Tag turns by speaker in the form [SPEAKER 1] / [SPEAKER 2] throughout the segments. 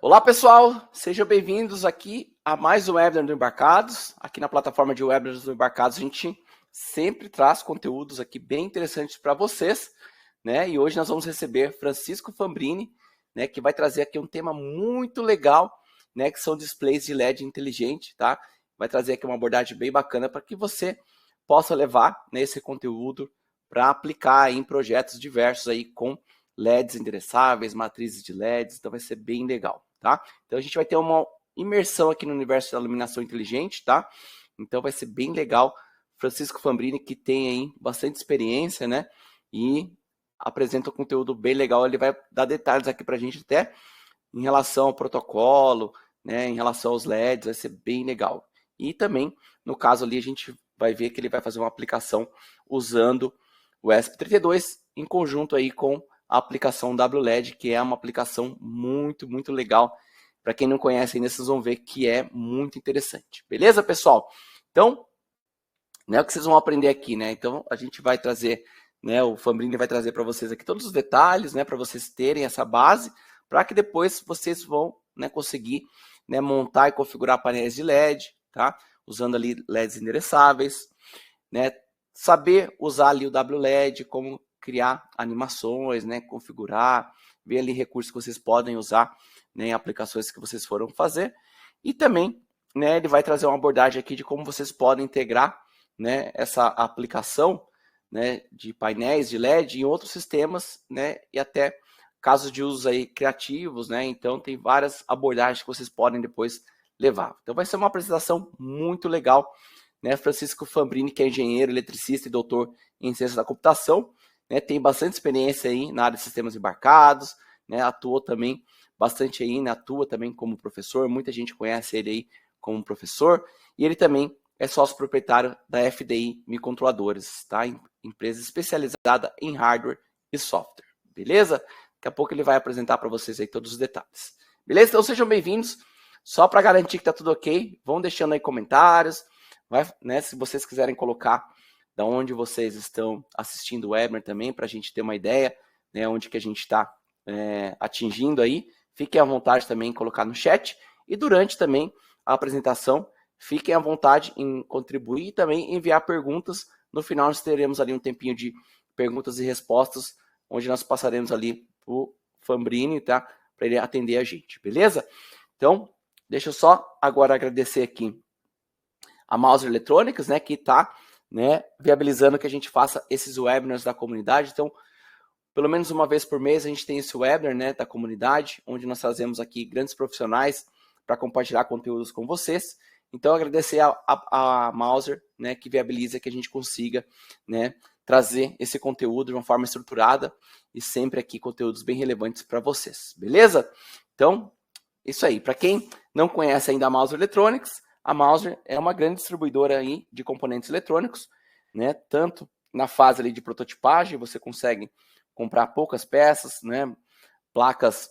[SPEAKER 1] Olá, pessoal, sejam bem-vindos aqui a mais um webinar do Embarcados. Aqui na plataforma de webinars do Embarcados, a gente sempre traz conteúdos aqui bem interessantes para vocês, né? E hoje nós vamos receber Francisco Fambrini, né, que vai trazer aqui um tema muito legal, né, que são displays de LED inteligente, tá? Vai trazer aqui uma abordagem bem bacana para que você possa levar, né, esse conteúdo para aplicar aí em projetos diversos aí com LEDs endereçáveis, matrizes de LEDs, então vai ser bem legal, tá? Então a gente vai ter uma imersão aqui no universo da iluminação inteligente, tá? Então vai ser bem legal. Francisco Fambrini, que tem aí bastante experiência, né? E apresenta um conteúdo bem legal, ele vai dar detalhes aqui pra gente até em relação ao protocolo, né? Em relação aos LEDs, vai ser bem legal. E também, no caso ali, a gente vai ver que ele vai fazer uma aplicação usando o ESP32 em conjunto aí com a aplicação WLED, que é uma aplicação muito, muito legal. Para quem não conhece ainda, vocês vão ver que é muito interessante. Beleza, pessoal? Então, né, o que vocês vão aprender aqui, né? Então, a gente vai trazer, né, o Fambrini vai trazer para vocês aqui todos os detalhes, né, para vocês terem essa base, para que depois vocês vão, né, conseguir, né, montar e configurar painéis de LED, tá? Usando ali LEDs endereçáveis, né? Saber usar ali o WLED, como criar animações, né, configurar, ver ali recursos que vocês podem usar, né, em aplicações que vocês foram fazer. E também, né, ele vai trazer uma abordagem aqui de como vocês podem integrar, né, essa aplicação, né, de painéis de LED em outros sistemas, né, e até casos de uso aí criativos, né, então tem várias abordagens que vocês podem depois levar. Então vai ser uma apresentação muito legal, né, Francisco Fambrini, que é engenheiro, eletricista e doutor em ciência da computação, né, tem bastante experiência aí na área de sistemas embarcados, né, atuou também bastante aí, né, atua também como professor, muita gente conhece ele aí como professor, e ele também é sócio proprietário da FDI Microcontroladores, tá? Empresa especializada em hardware e software, beleza? Daqui a pouco ele vai apresentar para vocês aí todos os detalhes, beleza? Então sejam bem-vindos, só para garantir que tá tudo ok, vão deixando aí comentários, vai, né, se vocês quiserem colocar da onde vocês estão assistindo o webinar também, para a gente ter uma ideia, né, onde que a gente está atingindo aí, fiquem à vontade também em colocar no chat, e durante também a apresentação, fiquem à vontade em contribuir e também enviar perguntas. No final nós teremos ali um tempinho de perguntas e respostas, onde nós passaremos ali o Fambrini, tá, para ele atender a gente, beleza? Então, deixa eu só agora agradecer aqui a Mauser Electronics, né, que está, né, viabilizando que a gente faça esses webinars da comunidade. Então, pelo menos uma vez por mês a gente tem esse webinar, né, da comunidade, onde nós trazemos aqui grandes profissionais para compartilhar conteúdos com vocês. Então, agradecer a Mauser, né, que viabiliza que a gente consiga, né, trazer esse conteúdo de uma forma estruturada e sempre aqui conteúdos bem relevantes para vocês, beleza? Então, isso aí. Para quem não conhece ainda a Mauser Electronics, a Mauser é uma grande distribuidora aí de componentes eletrônicos, né? Tanto na fase ali de prototipagem, você consegue comprar poucas peças, né? Placas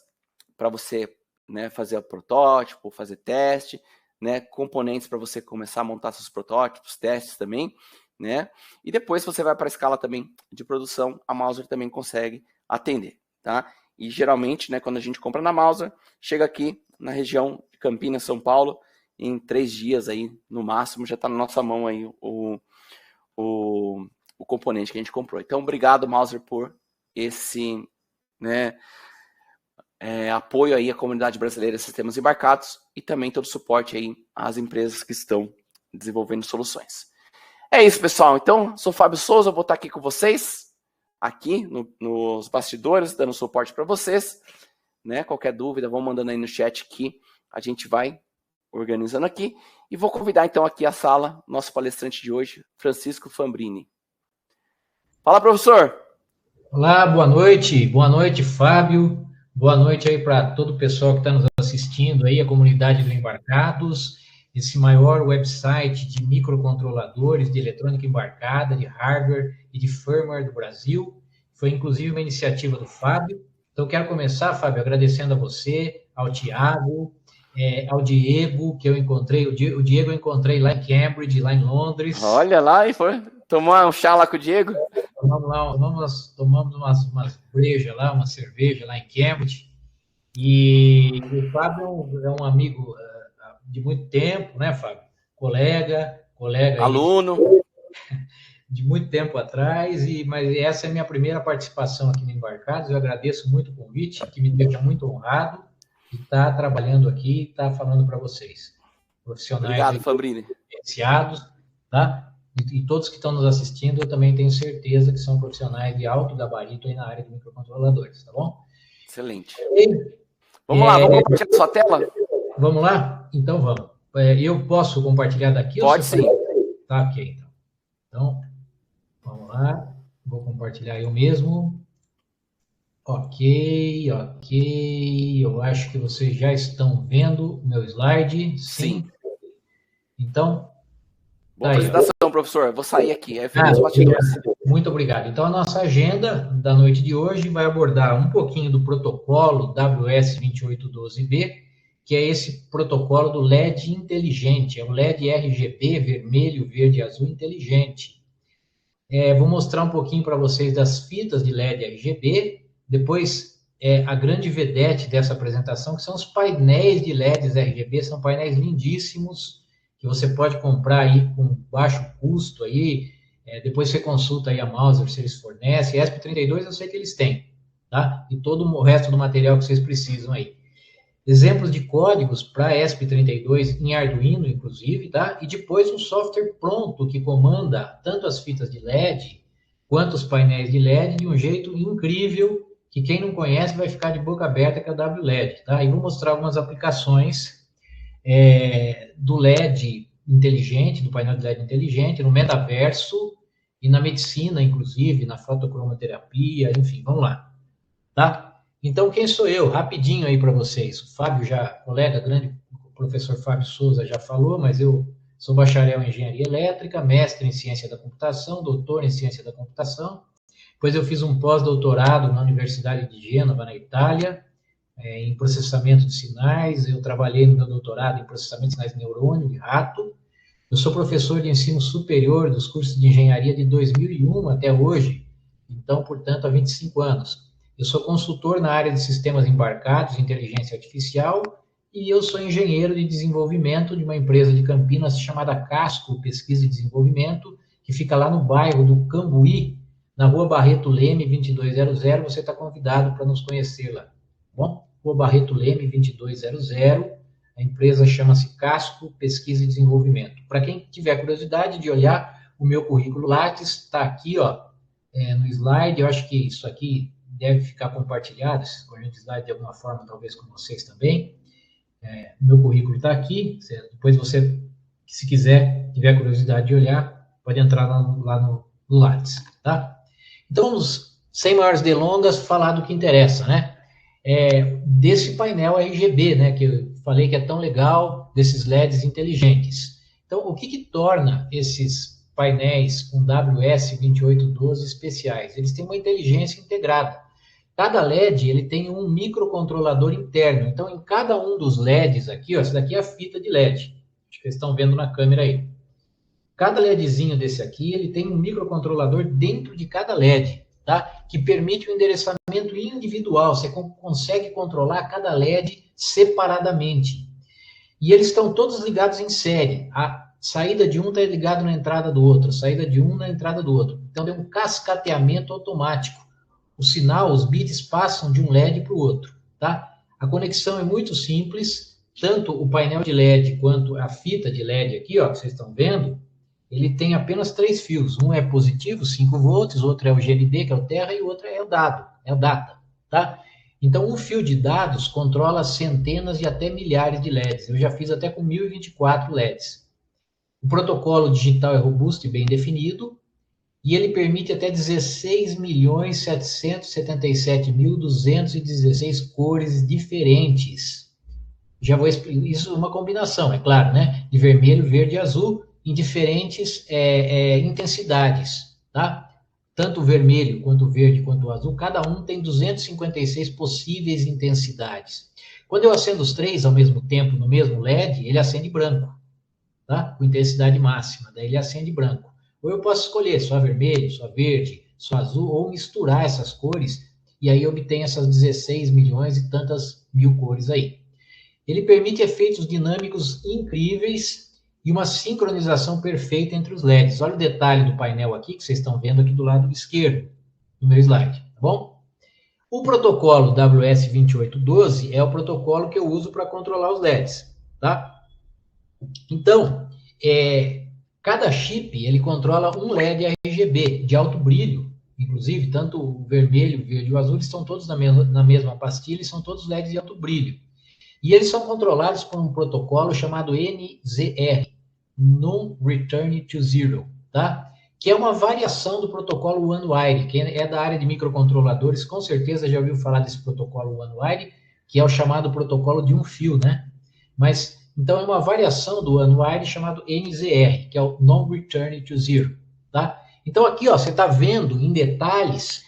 [SPEAKER 1] para você, né, fazer o protótipo, fazer teste, né? Componentes para você começar a montar seus protótipos, testes também, né? E depois você vai para a escala também de produção, a Mauser também consegue atender, tá? E geralmente, né, quando a gente compra na Mauser, chega aqui na região de Campinas, São Paulo, em 3 dias aí, no máximo, já está na nossa mão aí o componente que a gente comprou. Então, obrigado, Mauser, por esse, né, apoio aí à comunidade brasileira de sistemas embarcados e também todo o suporte aí às empresas que estão desenvolvendo soluções. É isso, pessoal. Então, sou Fábio Souza, vou estar aqui com vocês, aqui nos bastidores, dando suporte para vocês, né? Qualquer dúvida, vão mandando aí no chat que a gente vai organizando aqui, e vou convidar então aqui a sala, nosso palestrante de hoje, Francisco Fambrini. Fala, professor!
[SPEAKER 2] Olá, boa noite, Fábio, boa noite aí para todo o pessoal que está nos assistindo aí, a comunidade do Embarcados, esse maior website de microcontroladores, de eletrônica embarcada, de hardware e de firmware do Brasil, foi inclusive uma iniciativa do Fábio. Então quero começar, Fábio, agradecendo a você, ao Tiago, ao Diego, que eu encontrei, o Diego eu encontrei lá em Cambridge, lá em Londres.
[SPEAKER 1] Olha lá, e foi tomar um chá lá com o Diego?
[SPEAKER 2] Tomamos umas brejas lá, uma cerveja lá em Cambridge. E o Fábio é um amigo de muito tempo, né, Fábio? Colega aí
[SPEAKER 1] Aluno.
[SPEAKER 2] de muito tempo atrás, mas essa é a minha primeira participação aqui no Embarcados. Eu agradeço muito o convite, que me deixa muito honrado de estar trabalhando aqui e estar falando para vocês. Profissionais
[SPEAKER 1] Obrigado,
[SPEAKER 2] aí,
[SPEAKER 1] Fabrini.
[SPEAKER 2] diferenciados, tá? E todos que estão nos assistindo, eu também tenho certeza que são profissionais de alto gabarito aí na área de microcontroladores, tá bom?
[SPEAKER 1] Excelente.
[SPEAKER 2] E,
[SPEAKER 1] Vamos lá, vamos compartilhar sua tela?
[SPEAKER 2] vamos lá? Então vamos. Eu posso compartilhar daqui?
[SPEAKER 1] Pode sim.
[SPEAKER 2] Tá, ok, então. Então, vamos lá. Vou compartilhar eu mesmo. Ok. Eu acho que vocês já estão vendo o meu slide. Sim. Então,
[SPEAKER 1] boa apresentação, professor. Eu vou sair aqui. É os bastidores.
[SPEAKER 2] Muito obrigado. Então, a nossa agenda da noite de hoje vai abordar um pouquinho do protocolo WS2812B, que é esse protocolo do LED inteligente, é o LED RGB, vermelho, verde e azul inteligente. Vou mostrar um pouquinho para vocês das fitas de LED RGB, depois a grande vedete dessa apresentação, que são os painéis de LEDs RGB, são painéis lindíssimos, que você pode comprar aí com baixo custo aí, depois você consulta aí a Mouser, se eles fornecem, ESP32 eu sei que eles têm, tá? E todo o resto do material que vocês precisam aí. Exemplos de códigos para ESP32 em Arduino, inclusive, tá? E depois um software pronto que comanda tanto as fitas de LED quanto os painéis de LED de um jeito incrível que quem não conhece vai ficar de boca aberta, que é o WLED, tá? E vou mostrar algumas aplicações do LED inteligente, do painel de LED inteligente, no metaverso e na medicina, inclusive, na fotocromoterapia, enfim, vamos lá, tá? Então, quem sou eu? Rapidinho aí para vocês. O Fábio colega grande, o professor Fábio Souza já falou, mas eu sou bacharel em engenharia elétrica, mestre em ciência da computação, doutor em ciência da computação. Depois eu fiz um pós-doutorado na Universidade de Gênova, na Itália, em processamento de sinais. Eu trabalhei no meu doutorado em processamento de sinais de neurônio, de rato. Eu sou professor de ensino superior dos cursos de engenharia de 2001 até hoje, então, portanto, há 25 anos. Eu sou consultor na área de sistemas embarcados, inteligência artificial, e eu sou engenheiro de desenvolvimento de uma empresa de Campinas chamada Casco Pesquisa e Desenvolvimento, que fica lá no bairro do Cambuí, na rua Barreto Leme, 2200. Você está convidado para nos conhecer lá. Bom, rua Barreto Leme, 2200. A empresa chama-se Casco Pesquisa e Desenvolvimento. Para quem tiver curiosidade de olhar o meu currículo Lattes, está aqui, ó, no slide. Eu acho que isso aqui deve ficar compartilhado, esse conjunto de slide de alguma forma, talvez com vocês também. Meu currículo está aqui. Depois você, se quiser, tiver curiosidade de olhar, pode entrar lá no Lattes, tá? Então, vamos, sem maiores delongas, falar do que interessa, né? Desse painel RGB, né, que eu falei que é tão legal, desses LEDs inteligentes. Então, o que torna esses painéis com WS2812 especiais? Eles têm uma inteligência integrada. Cada LED ele tem um microcontrolador interno. Então, em cada um dos LEDs aqui, ó, essa daqui é a fita de LED. Acho que vocês estão vendo na câmera aí. Cada LEDzinho desse aqui, ele tem um microcontrolador dentro de cada LED, tá? Que permite o endereçamento individual. Você consegue controlar cada LED separadamente. E eles estão todos ligados em série. A saída de um está ligado na entrada do outro, a saída de um na entrada do outro. Então, tem um cascateamento automático. O sinal, os bits passam de um LED para o outro, tá? A conexão é muito simples. Tanto o painel de LED quanto a fita de LED aqui, ó, que vocês estão vendo, ele tem apenas 3 fios. Um é positivo, 5 volts, outro é o GND, que é o terra, e o outro é o dado, é o data, tá? Então, um fio de dados controla centenas e até milhares de LEDs. Eu já fiz até com 1024 LEDs. O protocolo digital é robusto e bem definido, e ele permite até 16.777.216 cores diferentes. Já vou explicar, isso é uma combinação, é claro, né? De vermelho, verde e azul, em diferentes intensidades, tá? Tanto o vermelho, quanto o verde, quanto o azul, cada um tem 256 possíveis intensidades. Quando eu acendo os 3 ao mesmo tempo no mesmo LED, ele acende branco, tá? Com intensidade máxima, daí ele acende branco. Ou eu posso escolher só vermelho, só verde, só azul, ou misturar essas cores e aí obtém essas 16 milhões e tantas mil cores aí. Ele permite efeitos dinâmicos incríveis e uma sincronização perfeita entre os LEDs. Olha o detalhe do painel aqui, que vocês estão vendo aqui do lado esquerdo, no meu slide, tá bom? O protocolo WS2812 é o protocolo que eu uso para controlar os LEDs, tá? Então, cada chip, ele controla um LED RGB de alto brilho, inclusive, tanto o vermelho, o verde e o azul, eles estão todos na mesma pastilha e são todos LEDs de alto brilho. E eles são controlados por um protocolo chamado NZR, Non-Return to Zero, tá? Que é uma variação do protocolo One-Wire. Quem é da área de microcontroladores, com certeza já ouviu falar desse protocolo One-Wire, que é o chamado protocolo de um fio, né? Mas, então, é uma variação do One-Wire chamado NZR, que é o Non-Return to Zero, tá? Então, aqui, ó, você está vendo em detalhes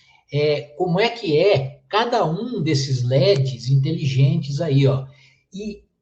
[SPEAKER 2] como é que é cada um desses LEDs inteligentes aí, ó.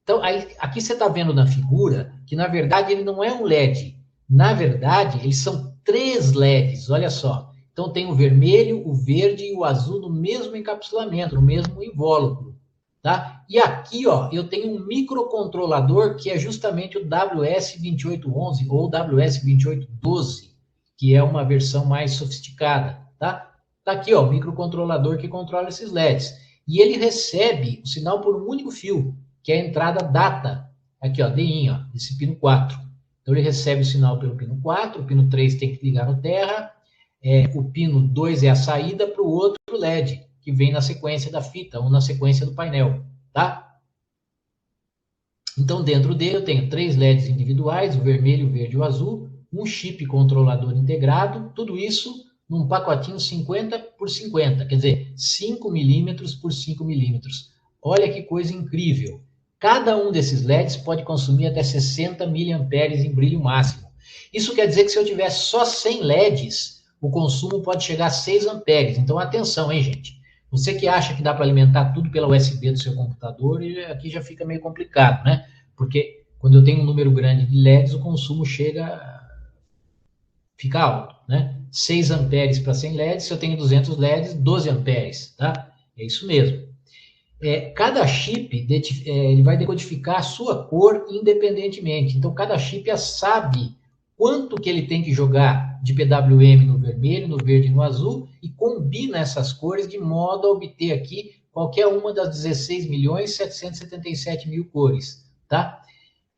[SPEAKER 2] Então, aqui você está vendo na figura que, na verdade, ele não é um LED. Na verdade, eles são 3 LEDs, olha só. Então, tem o vermelho, o verde e o azul no mesmo encapsulamento, no mesmo invólucro, tá? E aqui, ó, eu tenho um microcontrolador que é justamente o WS2811 ou WS2812, que é uma versão mais sofisticada, tá? Tá aqui, ó, o microcontrolador que controla esses LEDs. E ele recebe o sinal por um único fio, que é a entrada data, aqui, ó, DIN, ó, esse pino 4. Então, ele recebe o sinal pelo pino 4, o pino 3 tem que ligar no terra, o pino 2 é a saída para o outro LED, que vem na sequência da fita, ou na sequência do painel, tá? Então, dentro dele eu tenho 3 LEDs individuais, o vermelho, o verde e o azul, um chip controlador integrado, tudo isso num pacotinho 50 por 50, quer dizer, 5 milímetros por 5 milímetros. Olha que coisa incrível. Cada um desses LEDs pode consumir até 60 miliamperes em brilho máximo. Isso quer dizer que se eu tiver só 100 LEDs, o consumo pode chegar a 6 amperes. Então, atenção, hein, gente? Você que acha que dá para alimentar tudo pela USB do seu computador, aqui já fica meio complicado, né? Porque quando eu tenho um número grande de LEDs, o consumo fica alto, né? 6 amperes para 100 LEDs, se eu tenho 200 LEDs, 12 amperes, tá? É isso mesmo. Cada chip ele vai decodificar a sua cor independentemente. Então, cada chip sabe quanto que ele tem que jogar de PWM no vermelho, no verde e no azul e combina essas cores de modo a obter aqui qualquer uma das 16.777.000 cores, tá?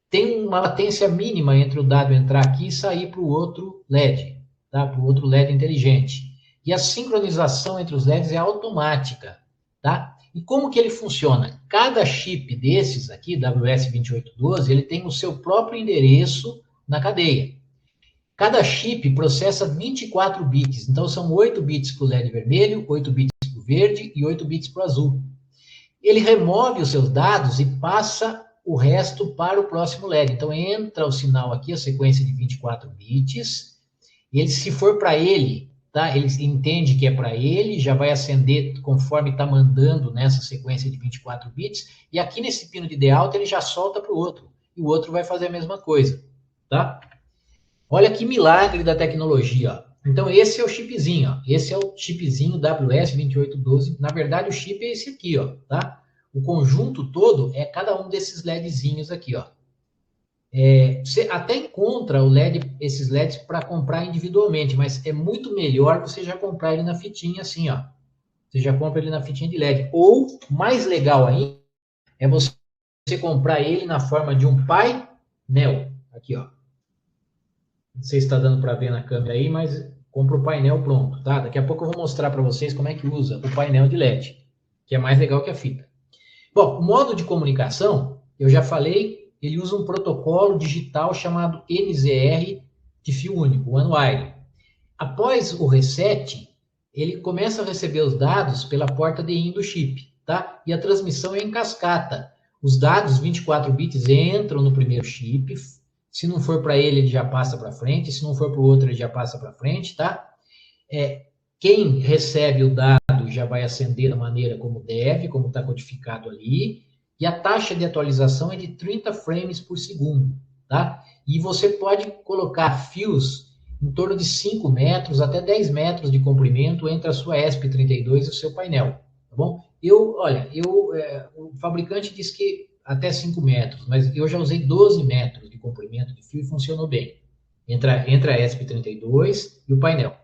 [SPEAKER 2] Tem uma latência mínima entre o dado entrar aqui e sair para o outro LED, tá? Para o outro LED inteligente. E a sincronização entre os LEDs é automática, tá? E como que ele funciona? Cada chip desses aqui, WS2812, ele tem o seu próprio endereço na cadeia. Cada chip processa 24 bits, então são 8 bits para o LED vermelho, 8 bits para o verde e 8 bits para o azul. Ele remove os seus dados e passa o resto para o próximo LED. Então entra o sinal aqui, a sequência de 24 bits, e ele, se for para ele, tá? Ele entende que é para ele, já vai acender conforme está mandando nessa sequência de 24 bits, e aqui nesse pino de D-Out ele já solta para o outro, e o outro vai fazer a mesma coisa, tá? Olha que milagre da tecnologia, ó. Então esse é o chipzinho, ó. Esse é o chipzinho WS2812, na verdade o chip é esse aqui, ó, tá? O conjunto todo é cada um desses LEDzinhos aqui, ó. Você até encontra esses LEDs para comprar individualmente, mas é muito melhor você já comprar ele na fitinha assim, ó. Você já compra ele na fitinha de LED. Ou, mais legal ainda, é você comprar ele na forma de um painel. Aqui, ó. Não sei se está dando para ver na câmera aí, mas compra o painel pronto, tá? Daqui a pouco eu vou mostrar para vocês como é que usa o painel de LED, que é mais legal que a fita. Bom, o modo de comunicação, eu já falei, ele usa um protocolo digital chamado NZR de fio único, One-Wire. Após o reset, ele começa a receber os dados pela porta DIN do chip, tá? E a transmissão é em cascata. Os dados, 24 bits, entram no primeiro chip. Se não for para ele, ele já passa para frente. Se não for para o outro, ele já passa para frente, tá? Quem recebe o dado já vai acender da maneira como deve, como está codificado ali. E a taxa de atualização é de 30 frames por segundo, tá? E você pode colocar fios em torno de 5 metros até 10 metros de comprimento entre a sua ESP32 e o seu painel, tá bom? O fabricante diz que até 5 metros, mas eu já usei 12 metros de comprimento de fio e funcionou bem, entre a ESP32 e o painel.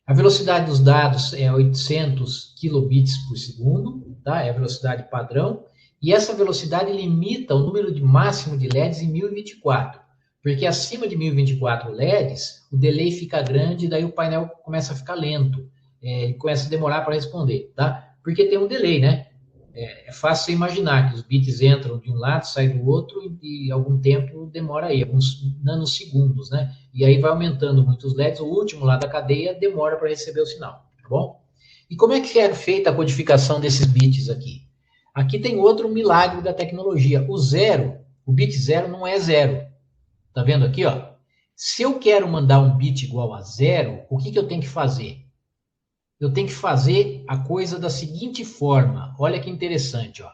[SPEAKER 2] A velocidade dos dados é 800 kilobits por segundo, tá? É a velocidade padrão, e essa velocidade limita o número de máximo de LEDs em 1024, porque acima de 1024 LEDs, o delay fica grande, daí o painel começa a ficar lento, ele começa a demorar para responder, tá? Porque tem um delay, né? É fácil você imaginar que os bits entram de um lado, saem do outro, e algum tempo demora aí, alguns nanosegundos, né? E aí vai aumentando muitos LEDs, o último lá da cadeia demora para receber o sinal, tá bom? E como é que é feita a codificação desses bits aqui? Aqui tem outro milagre da tecnologia. O bit 0 não é 0. Tá vendo aqui, ó? Se eu quero mandar um bit igual a 0, o que eu tenho que fazer? Eu tenho que fazer a coisa da seguinte forma. Olha que interessante, ó.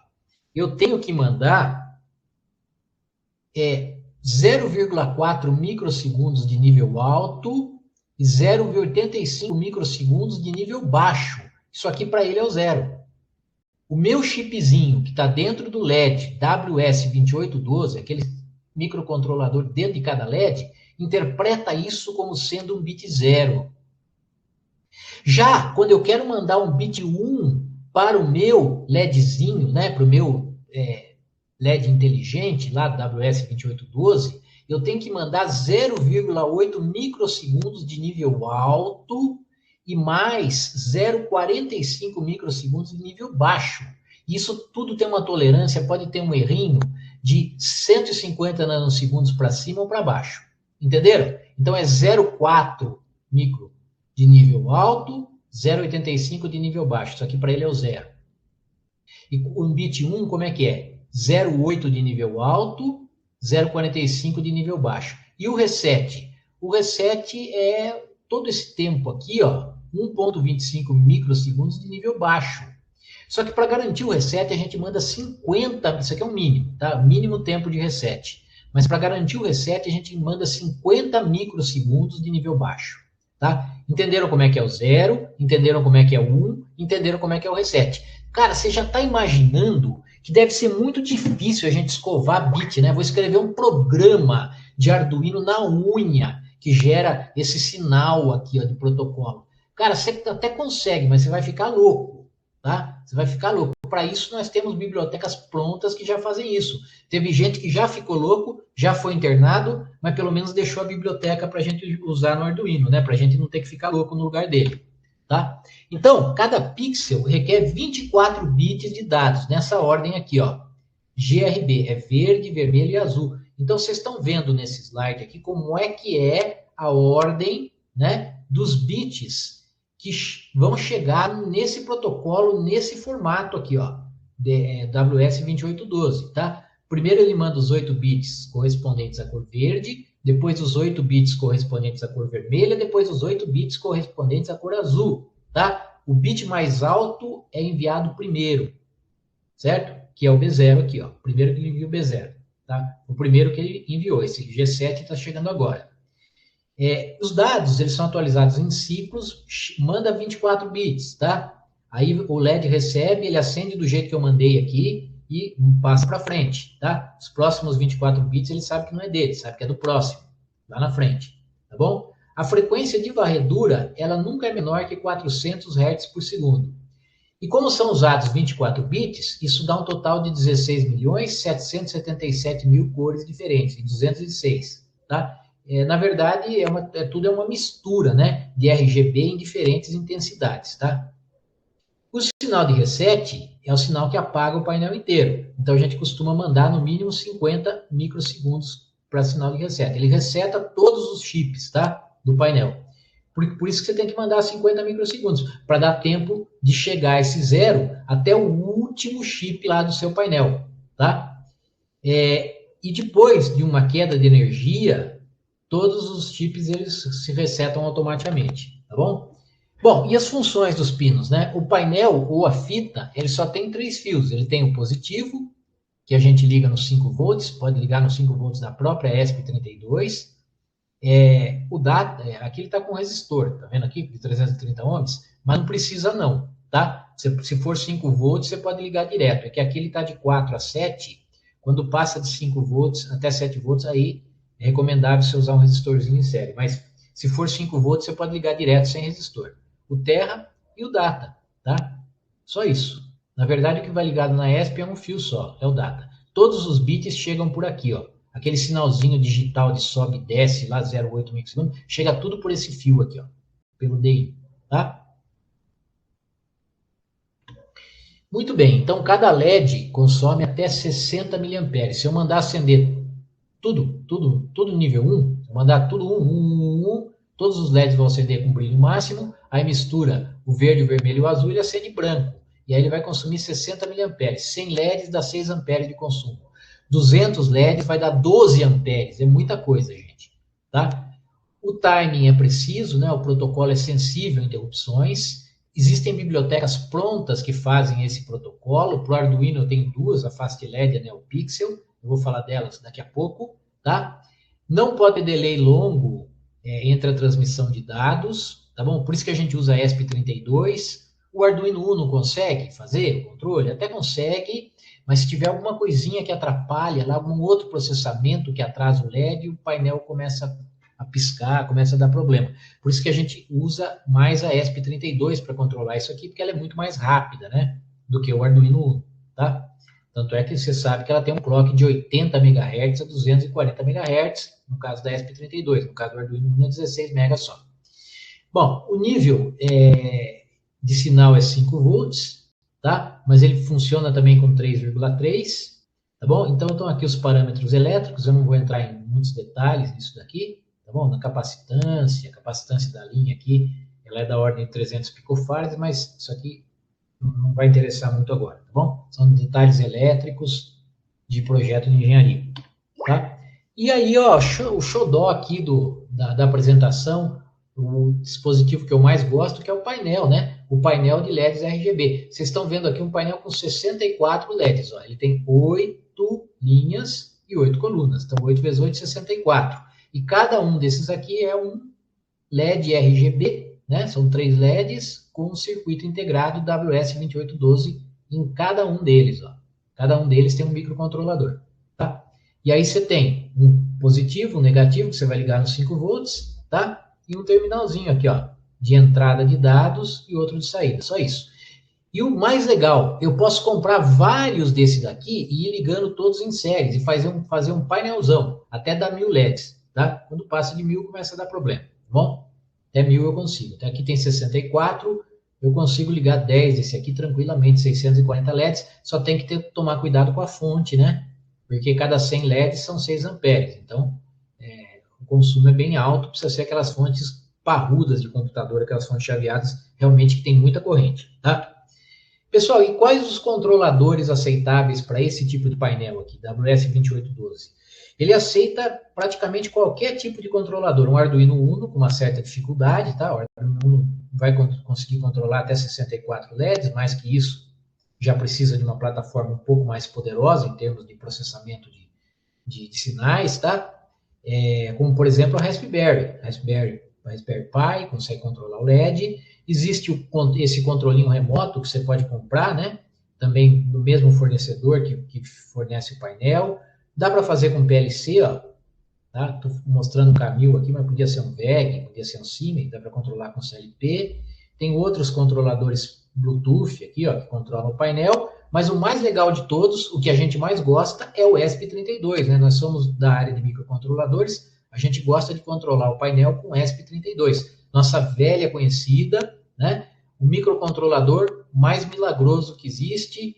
[SPEAKER 2] Eu tenho que mandar 0,4 microsegundos de nível alto e 0,85 microsegundos de nível baixo. Isso aqui para ele é o 0. O meu chipzinho que está dentro do LED WS2812, aquele microcontrolador dentro de cada LED, interpreta isso como sendo um bit 0. Já quando eu quero mandar um bit 1 para o meu LEDzinho, né, para o meu LED inteligente, lá do WS2812, eu tenho que mandar 0,8 microsegundos de nível alto e mais 0,45 microsegundos de nível baixo. Isso tudo tem uma tolerância, pode ter um errinho de 150 nanosegundos para cima ou para baixo. Entenderam? Então é 0,4 micro de nível alto, 0,85 de nível baixo. Isso aqui para ele é o 0. E o bit 1, como é que é? 0,8 de nível alto, 0,45 de nível baixo. E o reset? O reset é todo esse tempo aqui, ó, 1,25 microsegundos de nível baixo. Só que para garantir o reset, a gente manda 50, isso aqui é o mínimo, tá? Mínimo tempo de reset. Mas para garantir o reset, a gente manda 50 microsegundos de nível baixo, tá? Entenderam como é que é o 0? Entenderam como é que é o 1? Entenderam como é que é o reset? Cara, você já está imaginando que deve ser muito difícil a gente escovar bit, né? Vou escrever um programa de Arduino na unha que gera esse sinal aqui, ó, de protocolo. Cara, você até consegue, mas você vai ficar louco, tá? Você vai ficar louco. Para isso, nós temos bibliotecas prontas que já fazem isso. Teve gente que já ficou louco, já foi internado, mas pelo menos deixou a biblioteca para a gente usar no Arduino, né? Para a gente não ter que ficar louco no lugar dele, tá? Então, cada pixel requer 24 bits de dados, nessa ordem aqui, ó. GRB, é verde, vermelho e azul. Então, vocês estão vendo nesse slide aqui como é que é a ordem, né, dos bits que vão chegar nesse protocolo, nesse formato aqui, ó, WS2812, tá? Primeiro ele manda os 8 bits correspondentes à cor verde, depois os 8 bits correspondentes à cor vermelha, depois os 8 bits correspondentes à cor azul, tá? O bit mais alto é enviado primeiro, certo? Que é o B0 aqui, ó. Primeiro que ele envia o B0, tá? O primeiro que ele enviou, esse G7 está chegando agora. Os dados, eles são atualizados em ciclos, manda 24 bits, tá? Aí o LED recebe, ele acende do jeito que eu mandei aqui e passa para frente, tá? Os próximos 24 bits, ele sabe que não é dele, sabe que é do próximo, lá na frente, tá bom? A frequência de varredura, ela nunca é menor que 400 Hz por segundo. E como são usados 24 bits, isso dá um total de 16.777.000 cores diferentes, em 206, tá? Na verdade, tudo é uma mistura, né, de RGB em diferentes intensidades, tá? O sinal de reset é o sinal que apaga o painel inteiro. Então, a gente costuma mandar no mínimo 50 microsegundos para sinal de reset. Ele reseta todos os chips, tá, do painel. Por isso que você tem que mandar 50 microsegundos, para dar tempo de chegar esse 0 até o último chip lá do seu painel, tá? E depois de uma queda de energia, todos os chips eles se resetam automaticamente, tá bom? Bom, e as funções dos pinos, né? O painel ou a fita, ele só tem 3 fios. Ele tem o positivo, que a gente liga nos 5 volts, pode ligar nos 5 volts da própria ESP32. Aqui ele está com resistor, tá vendo aqui? De 330 ohms, mas não precisa não, tá? Se for 5 volts, você pode ligar direto. É que aqui ele está de 4 a 7. Quando passa de 5 volts até 7 volts, aí é recomendável você usar um resistorzinho em série. Mas se for 5 volts, você pode ligar direto sem resistor. O Terra e o Data, tá? Só isso. Na verdade, o que vai ligado na ESP é um fio só, é o Data. Todos os bits chegam por aqui, ó. Aquele sinalzinho digital de sobe e desce, lá 0,8 microsegundos, chega tudo por esse fio aqui, ó. Pelo DI, tá? Muito bem, então cada LED consome até 60 mAh. Se eu mandar acender tudo nível 1, se eu mandar tudo 1, todos os LEDs vão acender com brilho máximo, aí mistura o verde, o vermelho e o azul e acende branco. E aí ele vai consumir 60 mAh. 100 LEDs dá 6 amperes de consumo. 200 LEDs vai dar 12 amperes. É muita coisa, gente. Tá? O timing é preciso, né? O protocolo é sensível a interrupções. Existem bibliotecas prontas que fazem esse protocolo. Para o Arduino eu tenho duas, a FastLED e a NeoPixel. Eu vou falar delas daqui a pouco. Tá? Não pode ter delay longo entre a transmissão de dados. Tá bom? Por isso que a gente usa ESP32. O Arduino Uno consegue fazer o controle? Até consegue, mas se tiver alguma coisinha que atrapalha, lá, algum outro processamento que atrasa o LED, o painel começa a piscar, começa a dar problema. Por isso que a gente usa mais a ESP32 para controlar isso aqui, porque ela é muito mais rápida, né, do que o Arduino Uno, tá? Tanto é que você sabe que ela tem um clock de 80 MHz a 240 MHz, no caso da ESP32, no caso do Arduino Uno é 16 MHz só. Bom, o nível de sinal é 5 volts, tá? Mas ele funciona também com 3,3, tá bom? Então, estão aqui os parâmetros elétricos, eu não vou entrar em muitos detalhes nisso daqui, tá bom? Na capacitância, a capacitância da linha aqui, ela é da ordem de 300 picofarads, mas isso aqui não vai interessar muito agora, tá bom? São detalhes elétricos de projeto de engenharia, tá? E aí, ó, o xodó aqui da apresentação, o dispositivo que eu mais gosto, que é o painel, né? O painel de LEDs RGB. Vocês estão vendo aqui um painel com 64 LEDs, ó. Ele tem 8 linhas e 8 colunas. Então, 8 vezes 8, 64. E cada um desses aqui é um LED RGB, né? São 3 LEDs com um circuito integrado WS2812 em cada um deles, ó. Cada um deles tem um microcontrolador, tá? E aí você tem um positivo, um negativo, que você vai ligar nos 5 volts, tá? E um terminalzinho aqui, ó, de entrada de dados e outro de saída, só isso. E o mais legal, eu posso comprar vários desses daqui e ir ligando todos em séries e fazer um painelzão, até dar 1000 LEDs, tá? Quando passa de 1000 começa a dar problema, tá bom? Até 1000 eu consigo. Então aqui tem 64, eu consigo ligar 10 desse aqui tranquilamente, 640 LEDs, só tem que tomar cuidado com a fonte, né? Porque cada 100 LEDs são 6 amperes, então o consumo é bem alto, precisa ser aquelas fontes parrudas de computador, aquelas fontes chaveadas, realmente que tem muita corrente, tá? Pessoal, e quais os controladores aceitáveis para esse tipo de painel aqui, WS2812? Ele aceita praticamente qualquer tipo de controlador, um Arduino Uno com uma certa dificuldade, tá? O Arduino Uno vai conseguir controlar até 64 LEDs, mais que isso, já precisa de uma plataforma um pouco mais poderosa em termos de processamento de sinais, tá? Como, por exemplo, a Raspberry Pi, consegue controlar o LED. Existe esse controlinho remoto que você pode comprar, né? Também do mesmo fornecedor que fornece o painel. Dá para fazer com PLC, ó. Tá? Tô mostrando um Camil aqui, mas podia ser um VEG, podia ser um Siemens, dá para controlar com CLP. Tem outros controladores Bluetooth aqui, ó, que controlam o painel. Mas o mais legal de todos, o que a gente mais gosta, é o ESP32, né? Nós somos da área de microcontroladores, a gente gosta de controlar o painel com ESP32. Nossa velha conhecida, né? O microcontrolador mais milagroso que existe,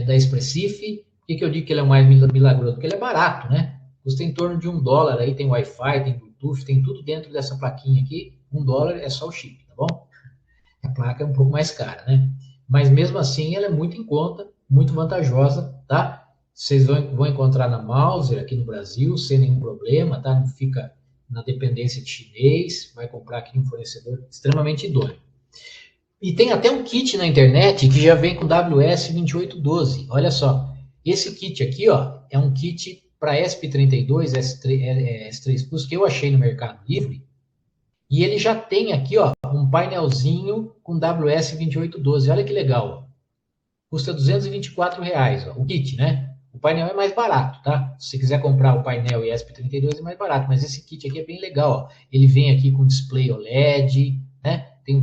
[SPEAKER 2] da Expressif. Por que eu digo que ele é o mais milagroso? Porque ele é barato, né? Custa em torno de $1, aí tem Wi-Fi, tem Bluetooth, tem tudo dentro dessa plaquinha aqui. $1 é só o chip, tá bom? A placa é um pouco mais cara, né? Mas mesmo assim ela é muito em conta, muito vantajosa, tá? Vocês vão encontrar na Mouser aqui no Brasil, sem nenhum problema, tá? Não fica na dependência de chinês, vai comprar aqui de um fornecedor extremamente idôneo. E tem até um kit na internet que já vem com WS2812, olha só. Esse kit aqui, ó, é um kit para ESP32, S3 Plus, que eu achei no Mercado Livre, E ele já tem aqui, ó, um painelzinho com WS2812. Olha que legal. Ó. Custa R$224, ó, o kit, né? O painel é mais barato, tá? Se você quiser comprar o painel ESP32 é mais barato, mas esse kit aqui é bem legal, ó. Ele vem aqui com display OLED, né? Tem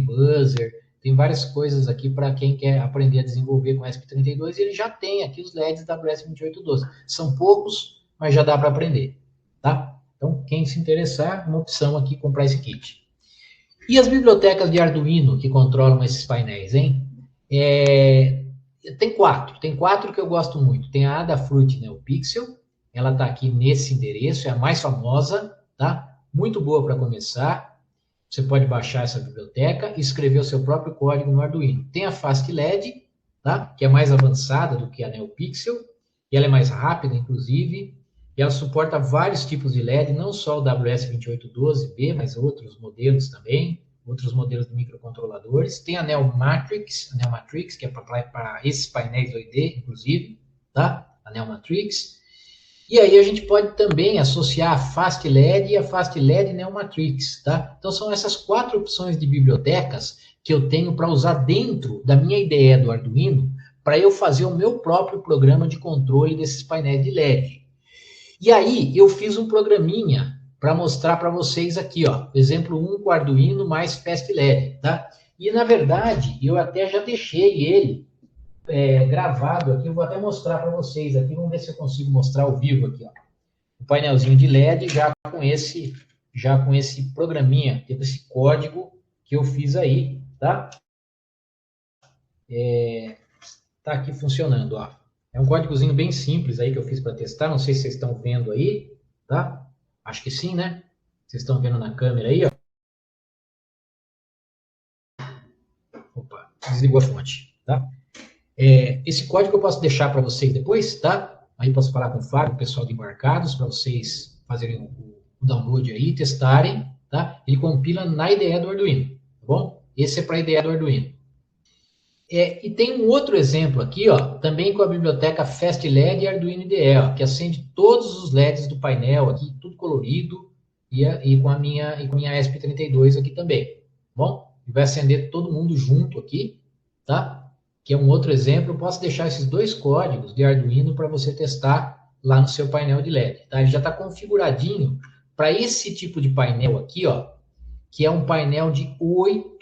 [SPEAKER 2] buzzer, tem várias coisas aqui para quem quer aprender a desenvolver com ESP32 e ele já tem aqui os LEDs WS2812. São poucos, mas já dá para aprender, tá? Então, quem se interessar, uma opção aqui comprar esse kit. E as bibliotecas de Arduino que controlam esses painéis, hein? Tem quatro que eu gosto muito. Tem a Adafruit NeoPixel, ela está aqui nesse endereço, é a mais famosa, tá? Muito boa para começar. Você pode baixar essa biblioteca e escrever o seu próprio código no Arduino. Tem a FastLED, tá? Que é mais avançada do que a NeoPixel, e ela é mais rápida, inclusive, e ela suporta vários tipos de LED, não só o WS2812B, mas outros modelos também, outros modelos de microcontroladores. Tem a Neomatrix, que é para esses painéis 2D, inclusive, tá? A Neomatrix. E aí a gente pode também associar a FastLED e a FastLED Neomatrix, tá? Então são essas 4 opções de bibliotecas que eu tenho para usar dentro da minha ideia do Arduino para eu fazer o meu próprio programa de controle desses painéis de LED. E aí eu fiz um programinha para mostrar para vocês aqui, ó, exemplo 1 com Arduino mais FastLED, tá? E na verdade eu até já deixei ele gravado aqui, eu vou até mostrar para vocês aqui, vamos ver se eu consigo mostrar ao vivo aqui, ó. O painelzinho de LED já com esse programinha, esse código que eu fiz aí, tá? Tá aqui funcionando, ó. É um códigozinho bem simples aí que eu fiz para testar, não sei se vocês estão vendo aí, tá? Acho que sim, né? Vocês estão vendo na câmera aí, ó. Opa, desligou a fonte, tá? Esse código eu posso deixar para vocês depois, tá? Aí posso falar com o Fábio, o pessoal de embarcados, para vocês fazerem o download aí, testarem, tá? Ele compila na IDE do Arduino, tá bom? Esse é para a IDE do Arduino. E tem um outro exemplo aqui, ó, também com a biblioteca FastLED e Arduino IDE, ó, que acende todos os LEDs do painel aqui, tudo colorido, e com a minha ESP32 aqui também, tá bom? E vai acender todo mundo junto aqui, tá? Que é um outro exemplo, eu posso deixar esses 2 códigos de Arduino para você testar lá no seu painel de LED, tá? Ele já está configuradinho para esse tipo de painel aqui, ó, que é um painel de 8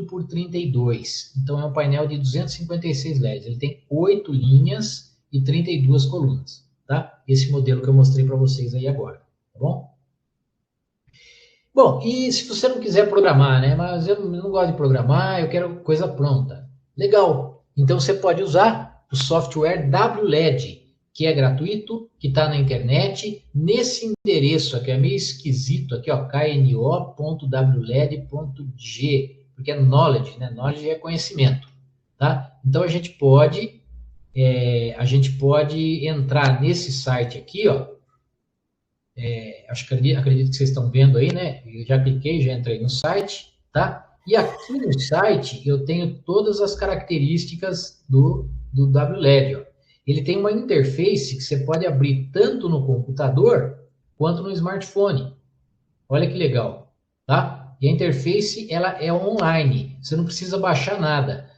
[SPEAKER 2] por 32. Então, é um painel de 256 LEDs. Ele tem 8 linhas e 32 colunas, tá? Esse modelo que eu mostrei para vocês aí agora, tá bom? Bom, e se você não quiser programar, né? Mas eu não gosto de programar, eu quero coisa pronta. Legal. Então, você pode usar o software WLED, que é gratuito, que está na internet, nesse endereço aqui, é meio esquisito aqui, ó, kno.wled.g, porque é knowledge, né? Knowledge é conhecimento, tá? Então, a gente pode entrar nesse site aqui, ó, acredito que vocês estão vendo aí, né? Eu já cliquei, já entrei no site, tá? E aqui no site eu tenho todas as características do WLED, ó. Ele tem uma interface que você pode abrir tanto no computador quanto no smartphone. Olha que legal, tá? E a interface, ela é online, você não precisa baixar nada.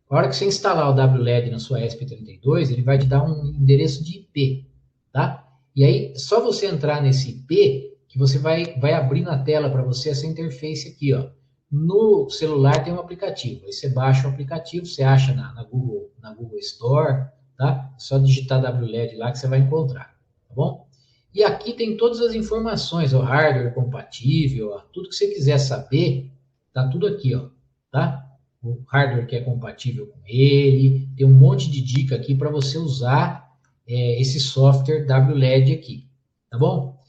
[SPEAKER 2] A hora que você instalar o WLED na sua ESP32, ele vai te dar um endereço de IP, tá? E aí, só você entrar nesse IP, que você vai abrir na tela para você essa interface aqui, ó. No celular tem um aplicativo, aí você baixa o aplicativo, você acha na Google Store, tá? Só digitar WLED lá que você vai encontrar, tá bom? E aqui tem todas as informações, o hardware compatível, ó, tudo que você quiser saber, tá tudo aqui, ó, tá? O hardware que é compatível com ele, tem um monte de dica aqui para você usar esse software WLED aqui, tá bom?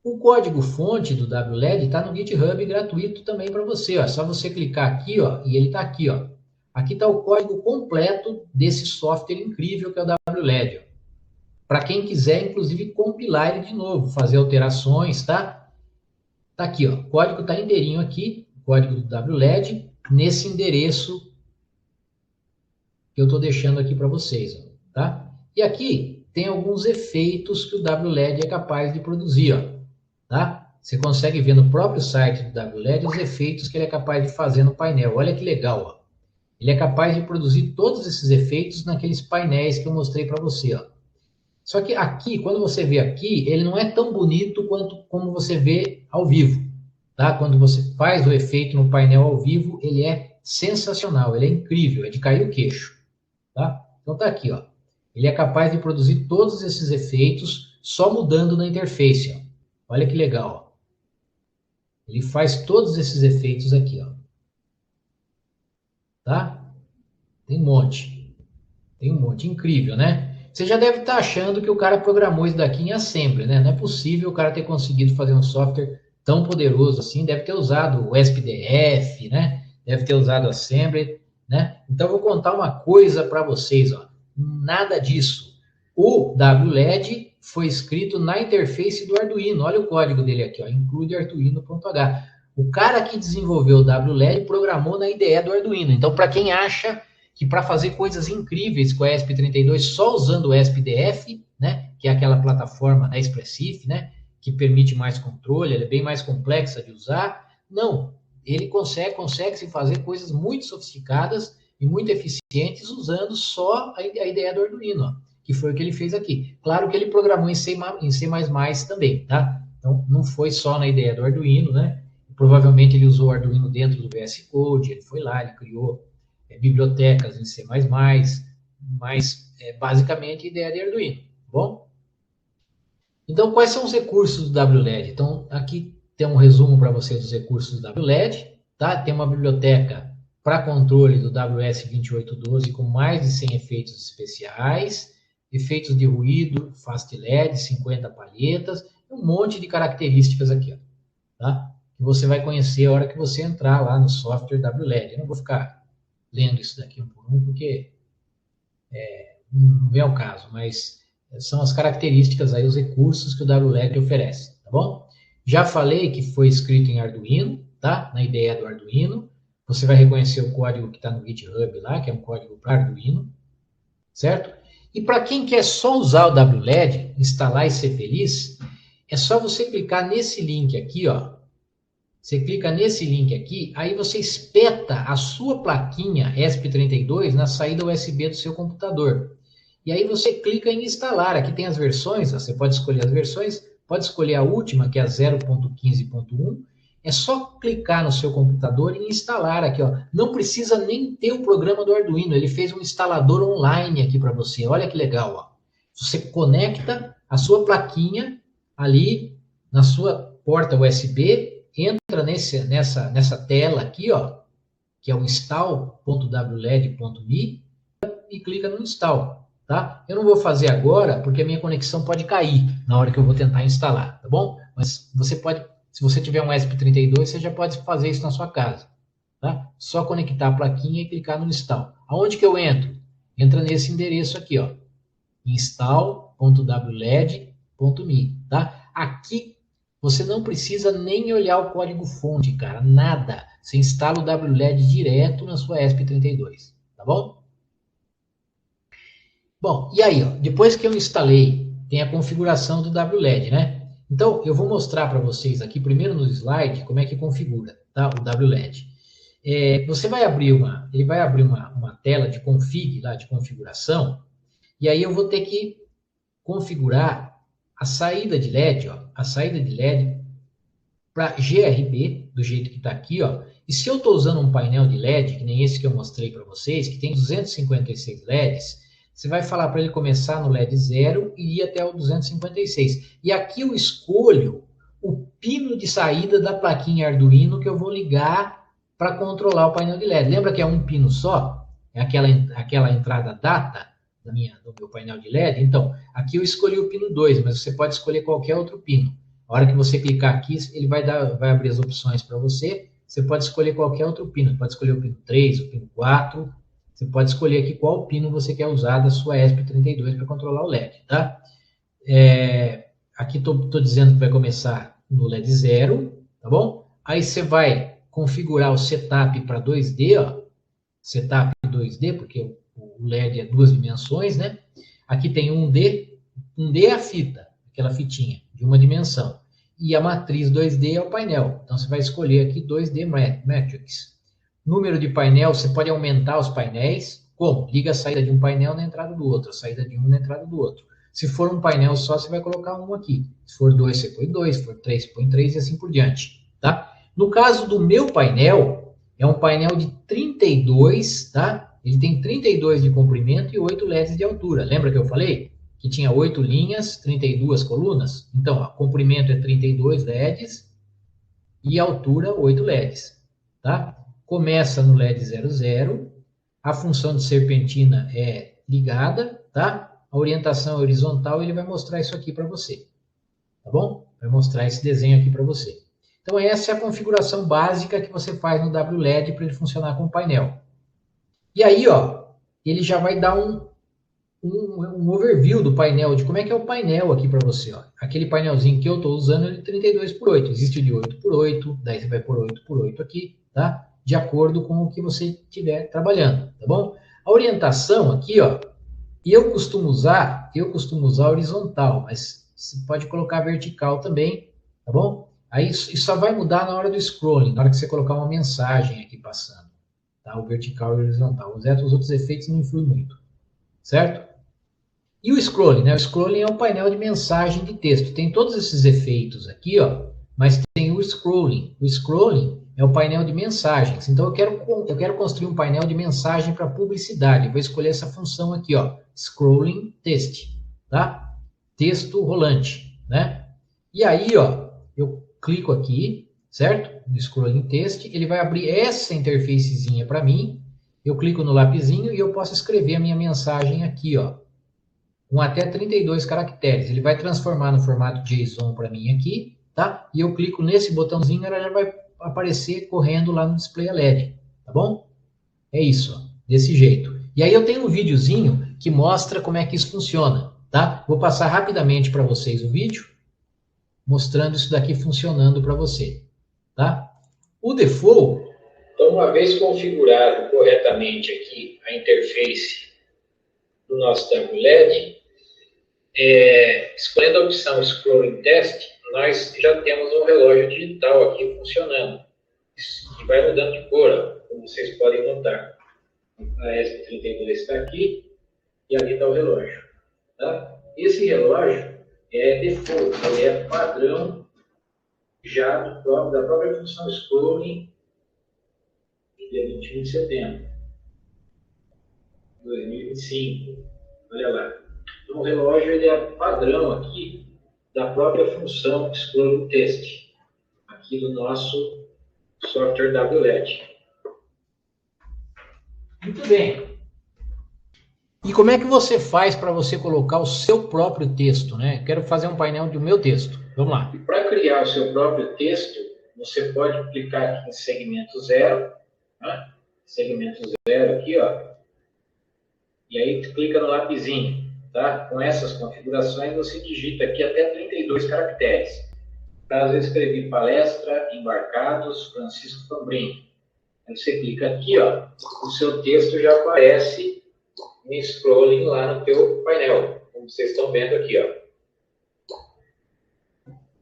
[SPEAKER 2] O código-fonte do WLED está no GitHub gratuito também para você, ó. É só você clicar aqui, ó, e ele está aqui, ó. Aqui está o código completo desse software incrível que é o WLED, ó. Para quem quiser, inclusive, compilar ele de novo, fazer alterações, tá? Tá aqui, ó. O código está inteirinho aqui, o código do WLED, nesse endereço que eu estou deixando aqui para vocês, ó, tá? E aqui tem alguns efeitos que o WLED é capaz de produzir, ó. tá? Você consegue ver no próprio site do WLED os efeitos que ele é capaz de fazer no painel. Olha que legal, ó. Ele é capaz de produzir todos esses efeitos naqueles painéis que eu mostrei para você, ó. Só que aqui, quando você vê aqui, ele não é tão bonito quanto como você vê ao vivo, tá? Quando você faz o efeito no painel ao vivo, ele é sensacional, ele é incrível, é de cair o queixo, tá? Então tá aqui, ó. Ele é capaz de produzir todos esses efeitos só mudando na interface, ó. Olha que legal, ó. Ele faz todos esses efeitos aqui, ó. Tá? Tem um monte. Tem um monte. Incrível, né? Você já deve estar achando que o cara programou isso daqui em assembly, né? Não é possível o cara ter conseguido fazer um software tão poderoso assim. Deve ter usado o SPDF, né? Deve ter usado assembly, né? Então, eu vou contar uma coisa para vocês, ó. Nada disso. O WLED foi escrito na interface do Arduino. Olha o código dele aqui, ó. Include arduino.h. O cara que desenvolveu o WLED programou na IDE do Arduino. Então, para quem acha que para fazer coisas incríveis com a ESP32 só usando o SPDF, né, que é aquela plataforma da Expressif, né, que permite mais controle, ela é bem mais complexa de usar. Não, ele consegue se fazer coisas muito sofisticadas e muito eficientes usando só a ideia do Arduino, ó, que foi o que ele fez aqui. Claro que ele programou em C++ também, tá? Então, não foi só na ideia do Arduino, né? Provavelmente ele usou o Arduino dentro do VS Code, ele foi lá, ele criou bibliotecas em C++, mas basicamente a ideia de Arduino, tá bom? Então, quais são os recursos do WLED? Então, aqui tem um resumo para vocês dos recursos do WLED, tá? Tem uma biblioteca para controle do WS2812 com mais de 100 efeitos especiais, efeitos de ruído, Fast LED, 50 palhetas, um monte de características aqui, ó, tá? Que você vai conhecer a hora que você entrar lá no software WLED. Eu não vou ficar lendo isso daqui um por um, porque não vem ao caso, mas são as características aí, os recursos que o WLED oferece, tá bom? Já falei que foi escrito em Arduino, tá? Na ideia do Arduino. Você vai reconhecer o código que está no GitHub lá, que é um código para Arduino, certo? E para quem quer só usar o WLED, instalar e ser feliz, é só você clicar nesse link aqui, ó. Você clica nesse link aqui, aí você espeta a sua plaquinha ESP32 na saída USB do seu computador. E aí você clica em instalar. Aqui tem as versões, você pode escolher as versões, pode escolher a última, que é a 0.15.1. É só clicar no seu computador e instalar aqui, ó. Não precisa nem ter o programa do Arduino, ele fez um instalador online aqui para você. Olha que legal, ó. Você conecta a sua plaquinha ali na sua porta USB, entra nessa tela aqui, ó, que é o install.wled.me e clica no install, tá? Eu não vou fazer agora porque a minha conexão pode cair na hora que eu vou tentar instalar, tá bom? Mas você pode, se você tiver um ESP32, você já pode fazer isso na sua casa, tá? Só conectar a plaquinha e clicar no install. Aonde que eu entro? Entra nesse endereço aqui, ó, install.wled.me, tá? Aqui você não precisa nem olhar o código-fonte, cara, nada. Você instala o WLED direto na sua ESP32, tá bom? Bom, e aí, ó, depois que eu instalei, tem a configuração do WLED, né? Então, eu vou mostrar para vocês aqui, primeiro no slide, como é que configura, tá? O WLED. Você vai abrir ele vai abrir uma tela de config, lá, de configuração, e aí eu vou ter que configurar a saída de LED, ó, a saída de LED para GRB, do jeito que está aqui, ó. E se eu estou usando um painel de LED, que nem esse que eu mostrei para vocês, que tem 256 LEDs, você vai falar para ele começar no LED 0 e ir até o 256. E aqui eu escolho o pino de saída da plaquinha Arduino que eu vou ligar para controlar o painel de LED. Lembra que é um pino só? É aquela entrada data do meu painel de LED? Então, aqui eu escolhi o pino 2, mas você pode escolher qualquer outro pino. A hora que você clicar aqui, ele vai abrir as opções para você. Você pode escolher qualquer outro pino. Pode escolher o pino 3, o pino 4. Você pode escolher aqui qual pino você quer usar da sua ESP32 para controlar o LED, tá? Aqui estou dizendo que vai começar no LED 0, tá bom? Aí você vai configurar o setup para 2D, ó. Setup 2D, porque o LED é 2 dimensões, né? Aqui tem 1D. 1D é a fita, aquela fitinha, de uma dimensão. e a matriz 2D é o painel. Então, você vai escolher aqui 2D Matrix. Número de painel, você pode aumentar os painéis. Como? Liga a saída de um painel na entrada do outro, a saída de um na entrada do outro. Se for um painel só, você vai colocar um aqui. Se for 2, você põe 2. Se for 3, você põe 3 e assim por diante. Tá? No caso do meu painel, é um painel de 32, tá? Ele tem 32 de comprimento e 8 LEDs de altura. Lembra que eu falei? Que tinha 8 linhas, 32 colunas? Então, o comprimento é 32 LEDs e a altura 8 LEDs. Tá? Começa no LED 00, a função de serpentina é ligada, tá? A orientação é horizontal e ele vai mostrar isso aqui para você. Tá bom? Vai mostrar esse desenho aqui para você. Então, essa é a configuração básica que você faz no WLED para ele funcionar com o painel. E aí, ó, ele já vai dar um overview do painel, de como é que é o painel aqui para você. Ó. Aquele painelzinho que eu estou usando é de 32x8. Existe de 8x8, daí você vai por 8x8 aqui, tá? De acordo com o que você estiver trabalhando, tá bom? A orientação aqui, ó, eu costumo usar horizontal, mas você pode colocar vertical também, tá bom? Aí isso só vai mudar na hora do scrolling, na hora que você colocar uma mensagem aqui passando, tá? O vertical e o horizontal. Os outros efeitos não influem muito, certo? E o scrolling, né? O scrolling é um painel de mensagem de texto. Tem todos esses efeitos aqui, ó, mas tem o scrolling. O scrolling é o painel de mensagens. Então, eu quero construir um painel de mensagem para publicidade. Eu vou escolher essa função aqui, ó, scrolling text, tá? Texto rolante, né? E aí, ó, eu clico aqui, certo? No scrolling text, ele vai abrir essa interfacezinha para mim. Eu clico no lapisinho e eu posso escrever a minha mensagem aqui, ó, com até 32 caracteres. Ele vai transformar no formato JSON para mim aqui, tá? E eu clico nesse botãozinho, ela já vai aparecer correndo lá no display LED, tá bom? É isso, ó, desse jeito. E aí eu tenho um videozinho que mostra como é que isso funciona, tá? Vou passar rapidamente para vocês o vídeo, mostrando isso daqui funcionando para você, tá? O default, então, uma vez configurado corretamente aqui a interface do nosso WLED, escolhendo a opção Scrolling Test, nós já temos um relógio digital aqui funcionando. E vai mudando de cor, ó, como vocês podem notar. A ESP32 está aqui e ali está o relógio. Tá? Esse relógio é default, ele é padrão já da própria função Scrolling, dia 21 de setembro de 2025. Olha lá. Então, o relógio ele é padrão aqui da própria função Scrolling Test, aqui do nosso software WLED. Muito bem. E como é que você faz para você colocar o seu próprio texto, né? Quero fazer um painel do meu texto. Vamos lá. Para criar o seu próprio texto, você pode clicar aqui em segmento 0, né? Segmento 0 aqui, ó. E aí clica no lapisinho, tá? Com essas configurações você digita aqui até 32 caracteres. Caso eu escrevi palestra, embarcados, Francisco Fambrini. Aí você clica aqui, ó, o seu texto já aparece em scrolling lá no teu painel, como vocês estão vendo aqui, ó.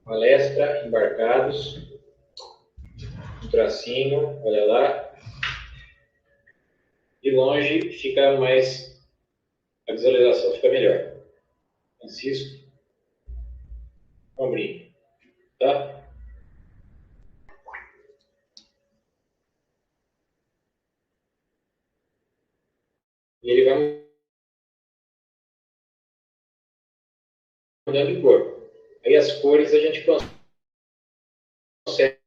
[SPEAKER 2] Palestra, embarcados, um tracinho, olha lá. De longe fica mais, a visualização fica melhor. Francisco Fambrini, tá? E ele vai mudando de cor. Aí as cores a gente consegue.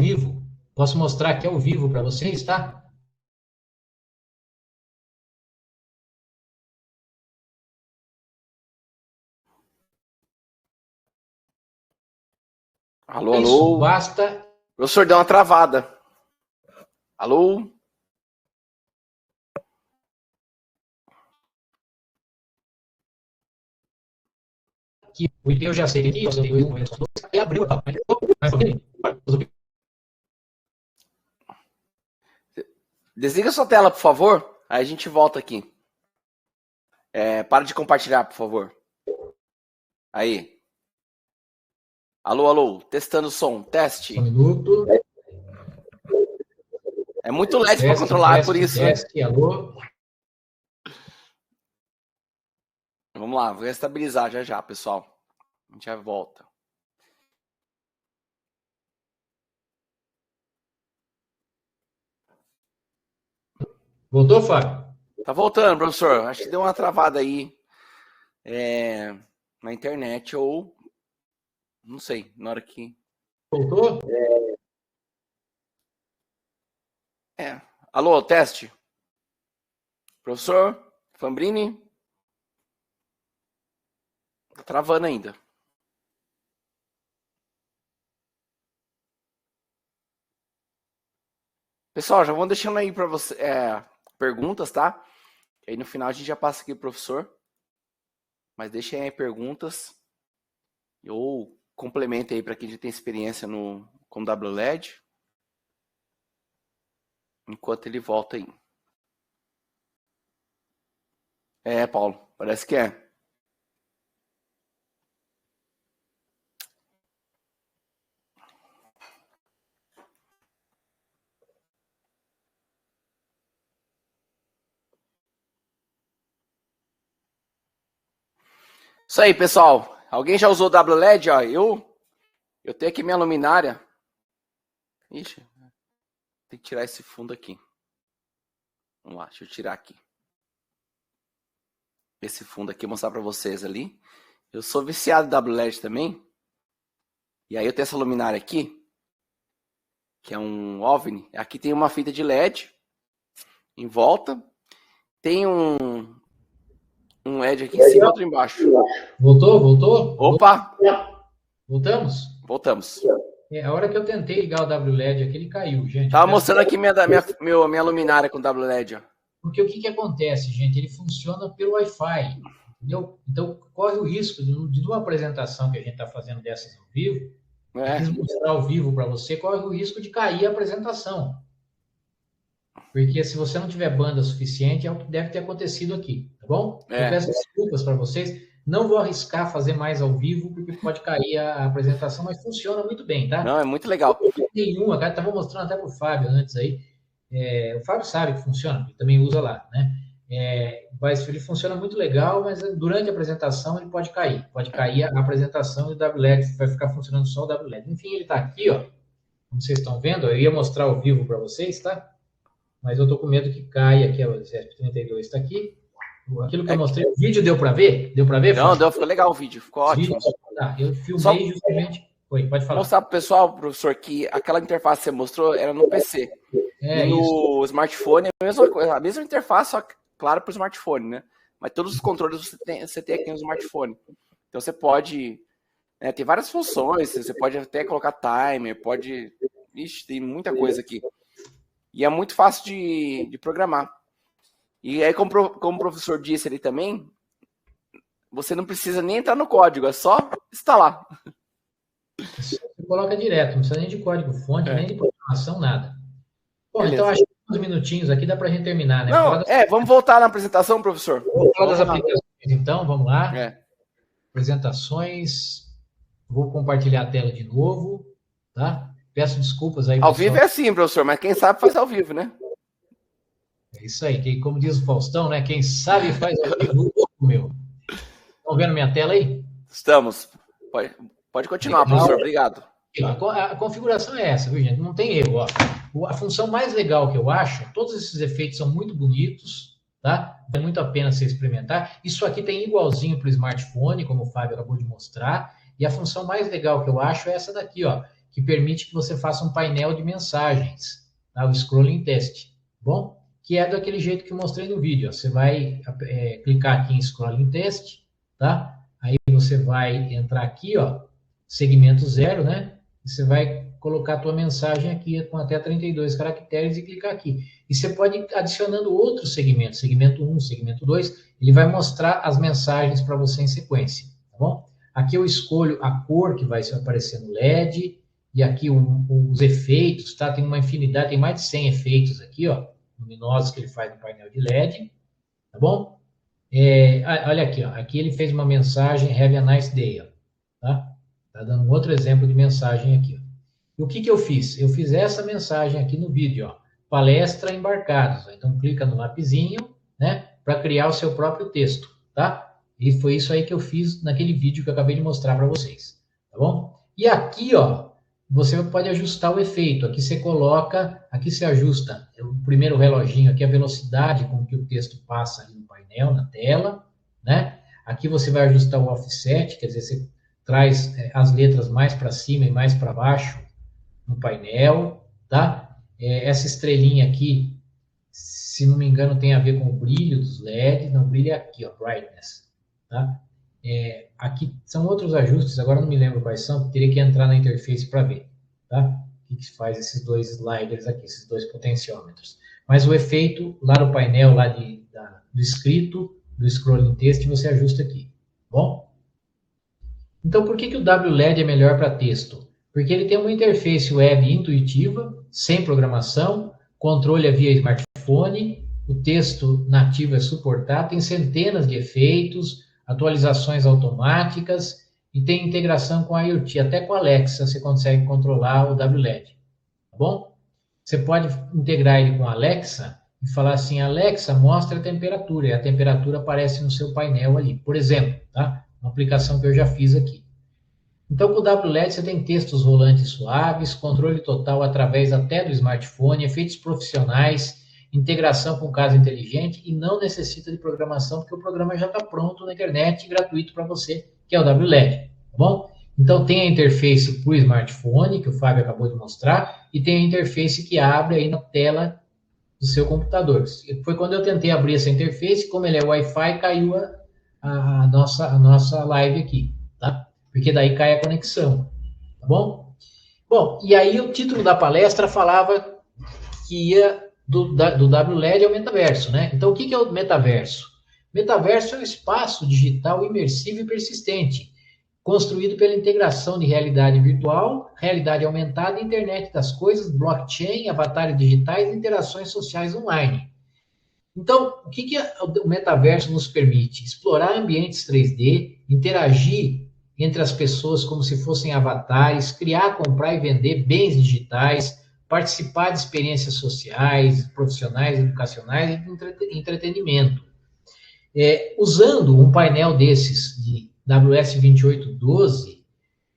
[SPEAKER 2] Vivo. Posso mostrar aqui ao vivo para vocês, tá?
[SPEAKER 1] Alô,
[SPEAKER 2] Isso,
[SPEAKER 1] alô.
[SPEAKER 2] basta.
[SPEAKER 1] O professor deu uma travada. Alô?
[SPEAKER 2] Que o IP eu já sei aqui, eu sei e abriu a
[SPEAKER 1] Desliga sua tela, por favor. Aí a gente volta aqui. Para de compartilhar, por favor. Aí. Alô, alô. Testando o som. Teste.
[SPEAKER 2] Um minuto.
[SPEAKER 1] É muito LED para controlar, por isso.
[SPEAKER 2] Teste, alô.
[SPEAKER 1] Vamos lá, vou estabilizar já, pessoal. A gente já volta.
[SPEAKER 2] Voltou, Fábio?
[SPEAKER 1] Tá voltando, professor. Acho que deu uma travada aí na internet ou não sei, na hora que...
[SPEAKER 2] Voltou?
[SPEAKER 1] Alô, teste. Professor Fambrini? Tá travando ainda. Pessoal, já vão deixando aí para você perguntas, tá? E aí no final a gente já passa aqui pro professor. Mas deixem aí perguntas. Ou complementem aí para quem já tem experiência com WLED. Enquanto ele volta aí. Paulo, parece que é. Isso aí, pessoal. Alguém já usou WLED? Ó, eu tenho aqui minha luminária. Ixi, tem que tirar esse fundo aqui. Vamos lá, deixa eu tirar aqui. Esse fundo aqui, mostrar para vocês ali. Eu sou viciado em WLED também. E aí eu tenho essa luminária aqui, que é um OVNI. Aqui tem uma fita de LED em volta. Tem um LED aqui em cima e outro embaixo.
[SPEAKER 2] Voltou?
[SPEAKER 1] Opa!
[SPEAKER 2] Voltamos?
[SPEAKER 1] Voltamos.
[SPEAKER 2] A hora que eu tentei ligar o WLED aqui, ele caiu, gente.
[SPEAKER 1] Tava mostrando aqui minha luminária com WLED, ó.
[SPEAKER 2] Porque o que acontece, gente? Ele funciona pelo Wi-Fi, entendeu? Então, corre o risco de uma apresentação que a gente está fazendo dessas ao vivo, quis mostrar ao vivo para você, corre o risco de cair a apresentação. Porque se você não tiver banda suficiente, é o que deve ter acontecido aqui, tá bom? Eu peço desculpas para vocês, não vou arriscar fazer mais ao vivo, porque pode cair a apresentação, mas funciona muito bem, tá?
[SPEAKER 1] Não, é muito legal.
[SPEAKER 2] Nenhuma, cara, estava mostrando até para o Fábio antes aí. O Fábio sabe que funciona, ele também usa lá, né? Mas ele funciona muito legal, mas durante a apresentação ele pode cair a apresentação e o WLED vai ficar funcionando só o WLED. Enfim, ele está aqui, ó, como vocês estão vendo, eu ia mostrar ao vivo para vocês, tá? Mas eu tô com medo que caia aqui, o ZF32 está aqui. Aquilo que eu mostrei, o vídeo deu para ver? Deu para ver?
[SPEAKER 1] Não, ficou legal o vídeo, ficou ótimo.
[SPEAKER 2] Tá, eu filmei justamente... Oi, pode falar.
[SPEAKER 1] Mostrar pro pessoal, professor, que aquela interface que você mostrou era no PC. E no smartphone é a mesma coisa, a mesma interface, só que, claro, para o smartphone, né? Mas todos os controles você tem aqui no smartphone. Então você pode... tem várias funções, você pode até colocar timer, pode... Ixi, tem muita coisa aqui. E é muito fácil de programar. E aí, como o professor disse ali também, você não precisa nem entrar no código, é só instalar.
[SPEAKER 2] Você coloca direto, não precisa nem de código-fonte, nem de programação, nada. Bom, beleza. Então acho que uns minutinhos aqui dá para a gente terminar, né?
[SPEAKER 1] Não, vamos voltar na apresentação, professor.
[SPEAKER 2] Vou falar das aplicações, então, vamos lá. Apresentações. Vou compartilhar a tela de novo, tá? Peço desculpas aí,
[SPEAKER 1] ao pessoal. Vivo é assim, professor, mas quem sabe faz ao vivo, né?
[SPEAKER 2] É isso aí, como diz o Faustão, né? Quem sabe faz ao vivo, meu. Estão vendo minha tela aí?
[SPEAKER 1] Estamos. Pode continuar, professor, obrigado.
[SPEAKER 2] A configuração é essa, viu, gente? Não tem erro, ó. A função mais legal que eu acho, todos esses efeitos são muito bonitos, tá? Vale muito a pena você experimentar. Isso aqui tem igualzinho para o smartphone, como o Fábio acabou de mostrar. E a função mais legal que eu acho é essa daqui, ó, que permite que você faça um painel de mensagens, tá? O Scrolling Test, bom? Que é daquele jeito que eu mostrei no vídeo, ó. Você vai clicar aqui em Scrolling Test, tá? Aí você vai entrar aqui, ó, segmento 0, né? E você vai colocar a tua mensagem aqui com até 32 caracteres e clicar aqui. E você pode ir adicionando outros segmentos, segmento 1, segmento 2, ele vai mostrar as mensagens para você em sequência, tá bom? Aqui eu escolho a cor que vai aparecer no LED, e aqui os efeitos, tá? Tem uma infinidade, tem mais de 100 efeitos aqui, ó, luminosos que ele faz no painel de LED, tá bom? Olha aqui, ó. Aqui ele fez uma mensagem, have a nice day, ó, tá? Tá dando um outro exemplo de mensagem aqui, ó. E o que que eu fiz? Eu fiz essa mensagem aqui no vídeo, ó, palestra embarcados. Ó. Então, clica no lapisinho, né, para criar o seu próprio texto, tá? E foi isso aí que eu fiz naquele vídeo que eu acabei de mostrar para vocês, tá bom? E aqui, ó, você pode ajustar o efeito. Aqui você coloca, aqui você ajusta o primeiro reloginho aqui, a velocidade com que o texto passa ali no painel, na tela, né? Aqui você vai ajustar o offset, quer dizer, você traz as letras mais para cima e mais para baixo no painel, tá? Essa estrelinha aqui, se não me engano, tem a ver com o brilho dos LEDs, não, o brilho é aqui, ó, brightness, tá? Aqui são outros ajustes, agora não me lembro quais são, teria que entrar na interface para ver, tá? O que faz esses dois sliders aqui, esses dois potenciômetros. Mas o efeito lá no painel, lá do escrito, do scrolling text, você ajusta aqui, bom? Então, por que o WLED é melhor para texto? Porque ele tem uma interface web intuitiva, sem programação, controle via smartphone, o texto nativo é suportado, tem centenas de efeitos, atualizações automáticas e tem integração com a IoT, até com a Alexa você consegue controlar o WLED, tá bom? Você pode integrar ele com a Alexa e falar assim, Alexa, mostra a temperatura, e a temperatura aparece no seu painel ali, por exemplo, tá? Uma aplicação que eu já fiz aqui. Então, com o WLED você tem textos rolantes suaves, controle total através até do smartphone, efeitos profissionais, integração com casa inteligente e não necessita de programação, porque o programa já está pronto na internet, gratuito para você, que é o WLED, tá bom? Então, tem a interface para o smartphone, que o Fábio acabou de mostrar, e tem a interface que abre aí na tela do seu computador. Foi quando eu tentei abrir essa interface, como ele é Wi-Fi, caiu a nossa live aqui, tá? Porque daí cai a conexão, tá bom? Bom, e aí o título da palestra falava que ia do WLED ao metaverso, né? Então, o que é o metaverso? Metaverso é um espaço digital imersivo e persistente, construído pela integração de realidade virtual, realidade aumentada, internet das coisas, blockchain, avatares digitais e interações sociais online. Então, o que o metaverso nos permite? Explorar ambientes 3D, interagir entre as pessoas como se fossem avatares, criar, comprar e vender bens digitais, participar de experiências sociais, profissionais, educacionais e de entretenimento. Usando um painel desses de WS2812, o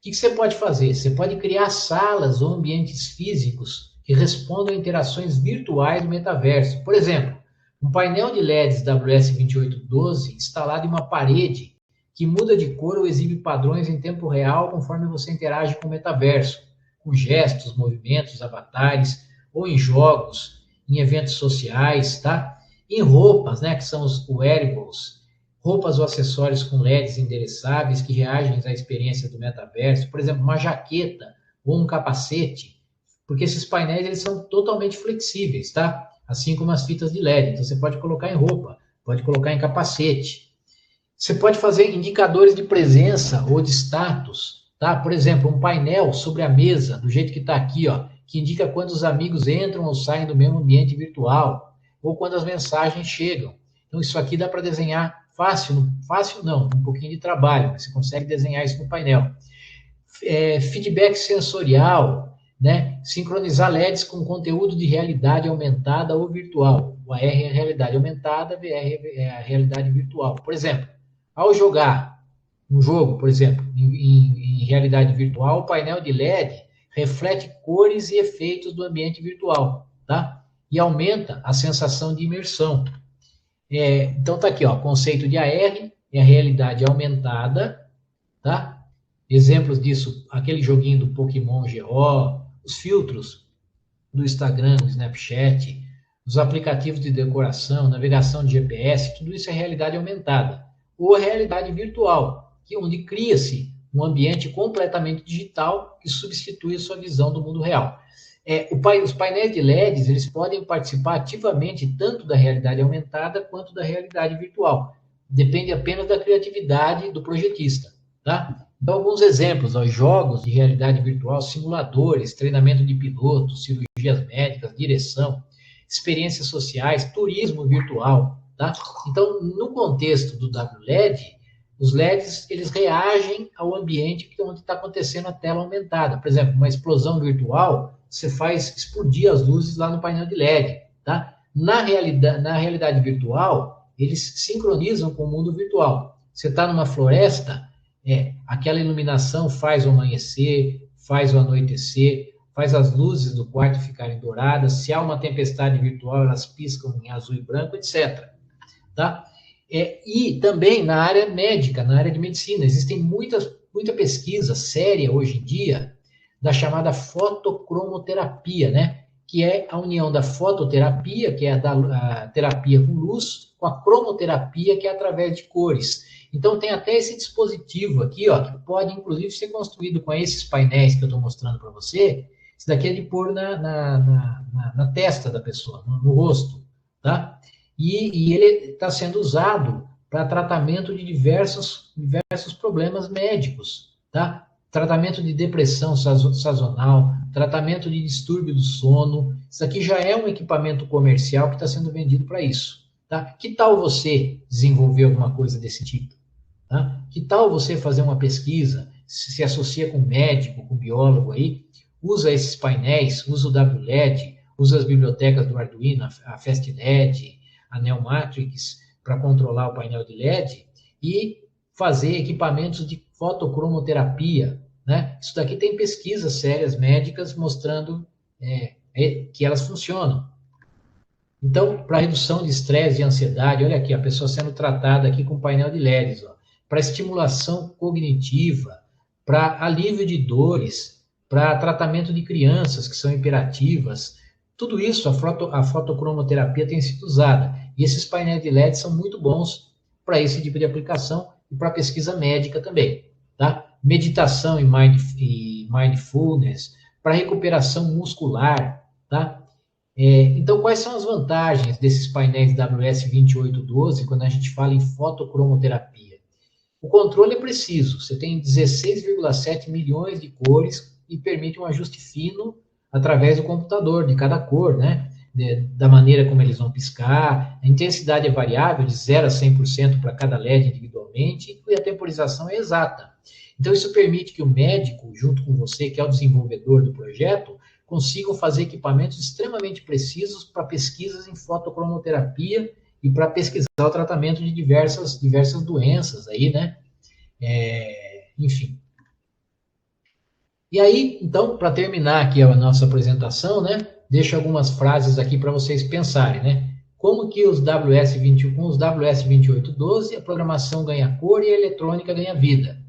[SPEAKER 2] que você pode fazer? Você pode criar salas ou ambientes físicos que respondam a interações virtuais do metaverso. Por exemplo, um painel de LEDs WS2812 instalado em uma parede que muda de cor ou exibe padrões em tempo real conforme você interage com o metaverso, com gestos, movimentos, avatares, ou em jogos, em eventos sociais, tá? Em roupas, né, que são os wearables, roupas ou acessórios com LEDs endereçáveis que reagem à experiência do metaverso, por exemplo, uma jaqueta ou um capacete, porque esses painéis eles são totalmente flexíveis, tá? Assim como as fitas de LED. Então, você pode colocar em roupa, pode colocar em capacete. Você pode fazer indicadores de presença ou de status, tá? Por exemplo, um painel sobre a mesa, do jeito que está aqui, ó, que indica quando os amigos entram ou saem do mesmo ambiente virtual, ou quando as mensagens chegam. Então, isso aqui dá para desenhar fácil não, um pouquinho de trabalho, você consegue desenhar isso no painel. Feedback sensorial, né? Sincronizar LEDs com conteúdo de realidade aumentada ou virtual. O AR é a realidade aumentada, a VR é a realidade virtual. Por exemplo, ao jogar um jogo, por exemplo, em realidade virtual, o painel de LED reflete cores e efeitos do ambiente virtual, tá? E aumenta a sensação de imersão. Então tá aqui, ó, conceito de AR é a realidade aumentada, tá? Exemplos disso, aquele joguinho do Pokémon GO, os filtros do Instagram, do Snapchat, os aplicativos de decoração, navegação de GPS, tudo isso é realidade aumentada. Ou a realidade virtual, onde cria-se um ambiente completamente digital que substitui a sua visão do mundo real. Os painéis de LEDs, eles podem participar ativamente tanto da realidade aumentada quanto da realidade virtual. Depende apenas da criatividade do projetista, tá? Então, alguns exemplos, ó, jogos de realidade virtual, simuladores, treinamento de pilotos, cirurgias médicas, direção, experiências sociais, turismo virtual, tá? Então, no contexto do WLED, os LEDs, eles reagem ao ambiente onde está acontecendo a tela aumentada. Por exemplo, uma explosão virtual, você faz explodir as luzes lá no painel de LED, tá? Na realidade virtual, eles sincronizam com o mundo virtual. Você está numa floresta, aquela iluminação faz o amanhecer, faz o anoitecer, faz as luzes do quarto ficarem douradas. Se há uma tempestade virtual, elas piscam em azul e branco, etc. Tá? E também na área médica, na área de medicina, existem muita pesquisa séria hoje em dia da chamada fotocromoterapia, né? Que é a união da fototerapia, que é a terapia com luz, com a cromoterapia, que é através de cores. Então, tem até esse dispositivo aqui, ó, que pode, inclusive, ser construído com esses painéis que eu estou mostrando para você. Isso daqui é de pôr na testa da pessoa, no rosto, tá? E ele está sendo usado para tratamento de diversos problemas médicos, tá? Tratamento de depressão sazonal, tratamento de distúrbio do sono. Isso aqui já é um equipamento comercial que está sendo vendido para isso, tá? Que tal você desenvolver alguma coisa desse tipo? Tá? Que tal você fazer uma pesquisa, se associa com médico, com biólogo aí, usa esses painéis, usa o WLED, usa as bibliotecas do Arduino, a FastLED, a Neomatrix, para controlar o painel de LED e fazer equipamentos de fotocromoterapia, né? Isso daqui tem pesquisas sérias médicas mostrando que elas funcionam. Então, para redução de estresse e ansiedade, olha aqui, a pessoa sendo tratada aqui com painel de LEDs, para estimulação cognitiva, para alívio de dores, para tratamento de crianças que são hiperativas. Tudo isso, a fotocromoterapia tem sido usada. E esses painéis de LED são muito bons para esse tipo de aplicação e para pesquisa médica também, tá? Meditação e mindfulness, para recuperação muscular, tá? Então, quais são as vantagens desses painéis WS2812 quando a gente fala em fotocromoterapia? O controle é preciso, você tem 16,7 milhões de cores e permite um ajuste fino através do computador de cada cor, né? Da maneira como eles vão piscar. A intensidade é variável, de 0 a 100% para cada LED individualmente, e a temporização é exata. Então, isso permite que o médico, junto com você, que é o desenvolvedor do projeto, consigam fazer equipamentos extremamente precisos para pesquisas em fotocromoterapia e para pesquisar o tratamento de diversas doenças aí, né? Enfim. E aí, então, para terminar aqui a nossa apresentação, né? Deixo algumas frases aqui para vocês pensarem, né? Como que com os WS2812, a programação ganha cor e a eletrônica ganha vida.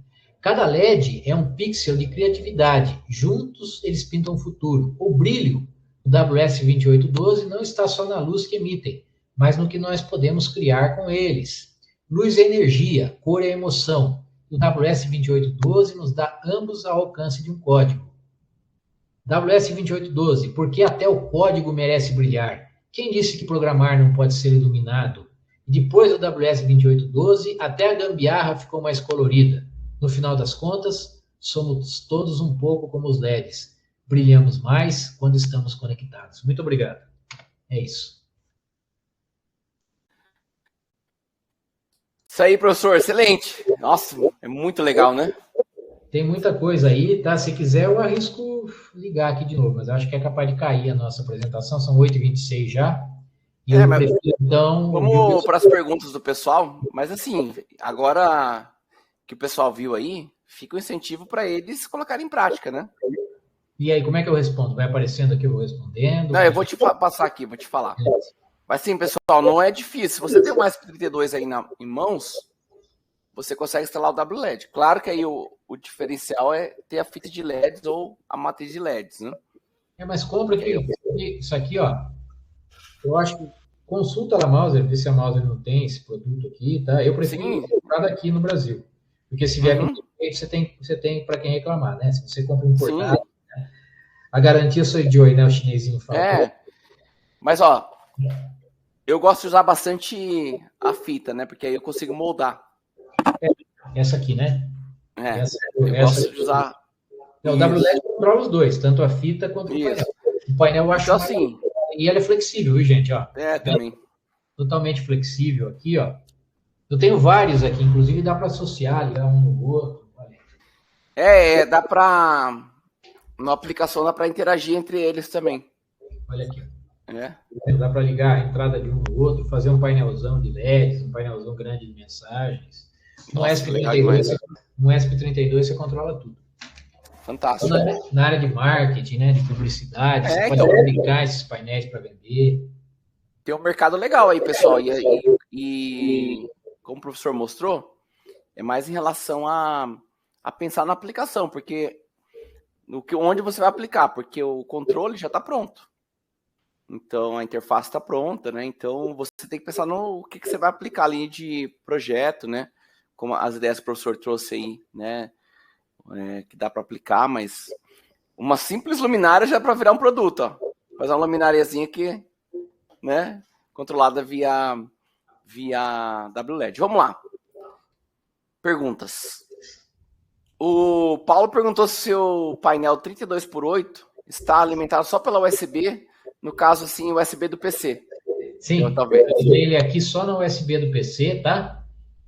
[SPEAKER 2] Cada LED é um pixel de criatividade. Juntos, eles pintam o futuro. O brilho do WS2812 não está só na luz que emitem, mas no que nós podemos criar com eles. Luz é energia, cor é emoção. O WS2812 nos dá ambos ao alcance de um código. WS2812, porque até o código merece brilhar. Quem disse que programar não pode ser iluminado? Depois do WS2812, até a gambiarra ficou mais colorida. No final das contas, somos todos um pouco como os LEDs. Brilhamos mais quando estamos conectados. Muito obrigado. É isso.
[SPEAKER 1] Isso aí, professor. Excelente. Nossa, é muito legal, né?
[SPEAKER 2] Tem muita coisa aí, tá? Se quiser, eu arrisco ligar aqui de novo, mas acho que é capaz de cair a nossa apresentação. São 8h26 já. E eu prefiro, então...
[SPEAKER 1] Vamos para as perguntas do pessoal. Mas, assim, agora que o pessoal viu aí, fica um incentivo para eles colocarem em prática, né?
[SPEAKER 2] E aí, como é que eu respondo? Vai aparecendo aqui, eu vou respondendo?
[SPEAKER 1] Não, eu vou te passar aqui, vou te falar. Mas, sim, pessoal, não é difícil. Se você tem o ESP32 aí em mãos, você consegue instalar o WLED. Claro que aí o diferencial é ter a fita de LEDs ou a matriz de LEDs, né?
[SPEAKER 2] Mas compra aqui, isso aqui, ó. Eu acho que consulta lá a Mouser, vê se a Mouser não tem esse produto aqui, tá? Eu prefiro comprar daqui no Brasil. Porque se vier com você tem para quem reclamar, né? Se você compra importado, né? A garantia sou Joy, né? O chinesinho fala.
[SPEAKER 1] Mas, ó, eu gosto de usar bastante a fita, né? Porque aí eu consigo moldar.
[SPEAKER 2] Essa aqui, né?
[SPEAKER 1] Eu gosto de usar.
[SPEAKER 2] O WLED controla os dois, tanto a fita quanto o painel. O painel eu acho
[SPEAKER 1] então, assim,
[SPEAKER 2] e ele é flexível, viu, gente? Ó.
[SPEAKER 1] também.
[SPEAKER 2] totalmente flexível aqui, ó. Eu tenho vários aqui, inclusive dá para associar, ligar um no outro. Olha.
[SPEAKER 1] Dá para na aplicação dá para interagir entre eles também.
[SPEAKER 2] Olha aqui.
[SPEAKER 1] É.
[SPEAKER 2] Dá para ligar a entrada de um no outro, fazer um painelzão de LEDs, um painelzão grande de mensagens. No ESP32 você controla tudo.
[SPEAKER 1] Fantástico.
[SPEAKER 2] Na área de marketing, né, de publicidade, você pode publicar esses painéis para vender.
[SPEAKER 1] Tem um mercado legal aí, pessoal. E como o professor mostrou, é mais em relação a pensar na aplicação, porque onde você vai aplicar, porque o controle já está pronto. Então, a interface está pronta, né? Então, você tem que pensar no que você vai aplicar ali de projeto, né? Como as ideias que o professor trouxe aí, né? Que dá para aplicar, mas uma simples luminária já é para virar um produto, ó. Fazer uma luminariazinha que, né? Controlada via WLED. Vamos lá. Perguntas. O Paulo perguntou se o painel 32x8 está alimentado só pela USB, no caso, assim, USB do PC.
[SPEAKER 2] Sim, eu ele aqui só no USB do PC, tá?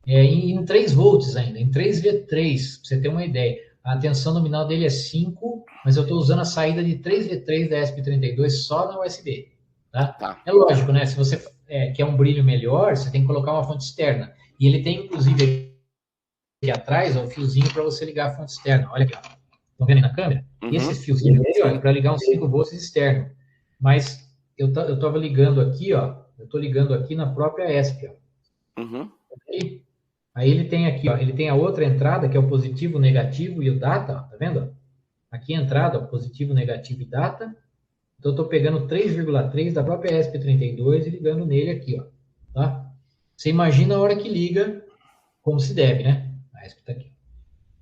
[SPEAKER 2] Em 3 volts ainda, em 3V3, pra você ter uma ideia. A tensão nominal dele é 5, mas eu estou usando a saída de 3V3 da ESP32 só na USB, tá? É lógico, né? Se você quer um brilho melhor, você tem que colocar uma fonte externa. E ele tem, inclusive, aqui atrás, ó, um fiozinho para você ligar a fonte externa. Olha aqui, ó. Estão vendo aí na câmera? E esses fiozinhos aqui, ó, é para ligar um 5 volts externo. Mas eu estava ligando aqui, ó. Eu estou ligando aqui na própria ESP, ó. Aí ele tem aqui, ó. Ele tem a outra entrada, que é o positivo, negativo e o data, ó, tá vendo? Aqui a entrada, ó, positivo, negativo e data. Então eu estou pegando 3,3 da própria ESP32 e ligando nele aqui, ó. Tá? Você imagina a hora que liga como se deve, né? A ESP está aqui.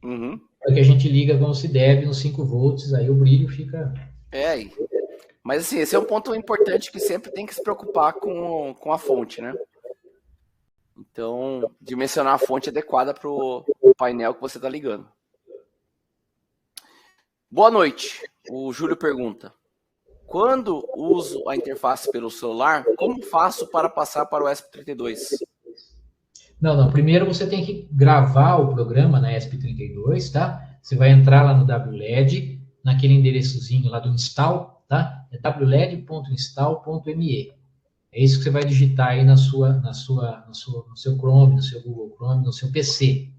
[SPEAKER 2] A hora que a gente liga como se deve, nos 5 volts, aí o brilho fica...
[SPEAKER 1] Mas assim, esse é um ponto importante que sempre tem que se preocupar com a fonte, né? Então, dimensionar a fonte adequada para o painel que você está ligando. Boa noite. O Júlio pergunta: quando uso a interface pelo celular, como faço para passar para o ESP32?
[SPEAKER 2] Não. Primeiro você tem que gravar o programa na ESP32, tá? Você vai entrar lá no WLED, naquele endereçozinho lá do install, tá? É wled.install.me. É isso que você vai digitar aí no seu Chrome, no seu Google Chrome, no seu PC.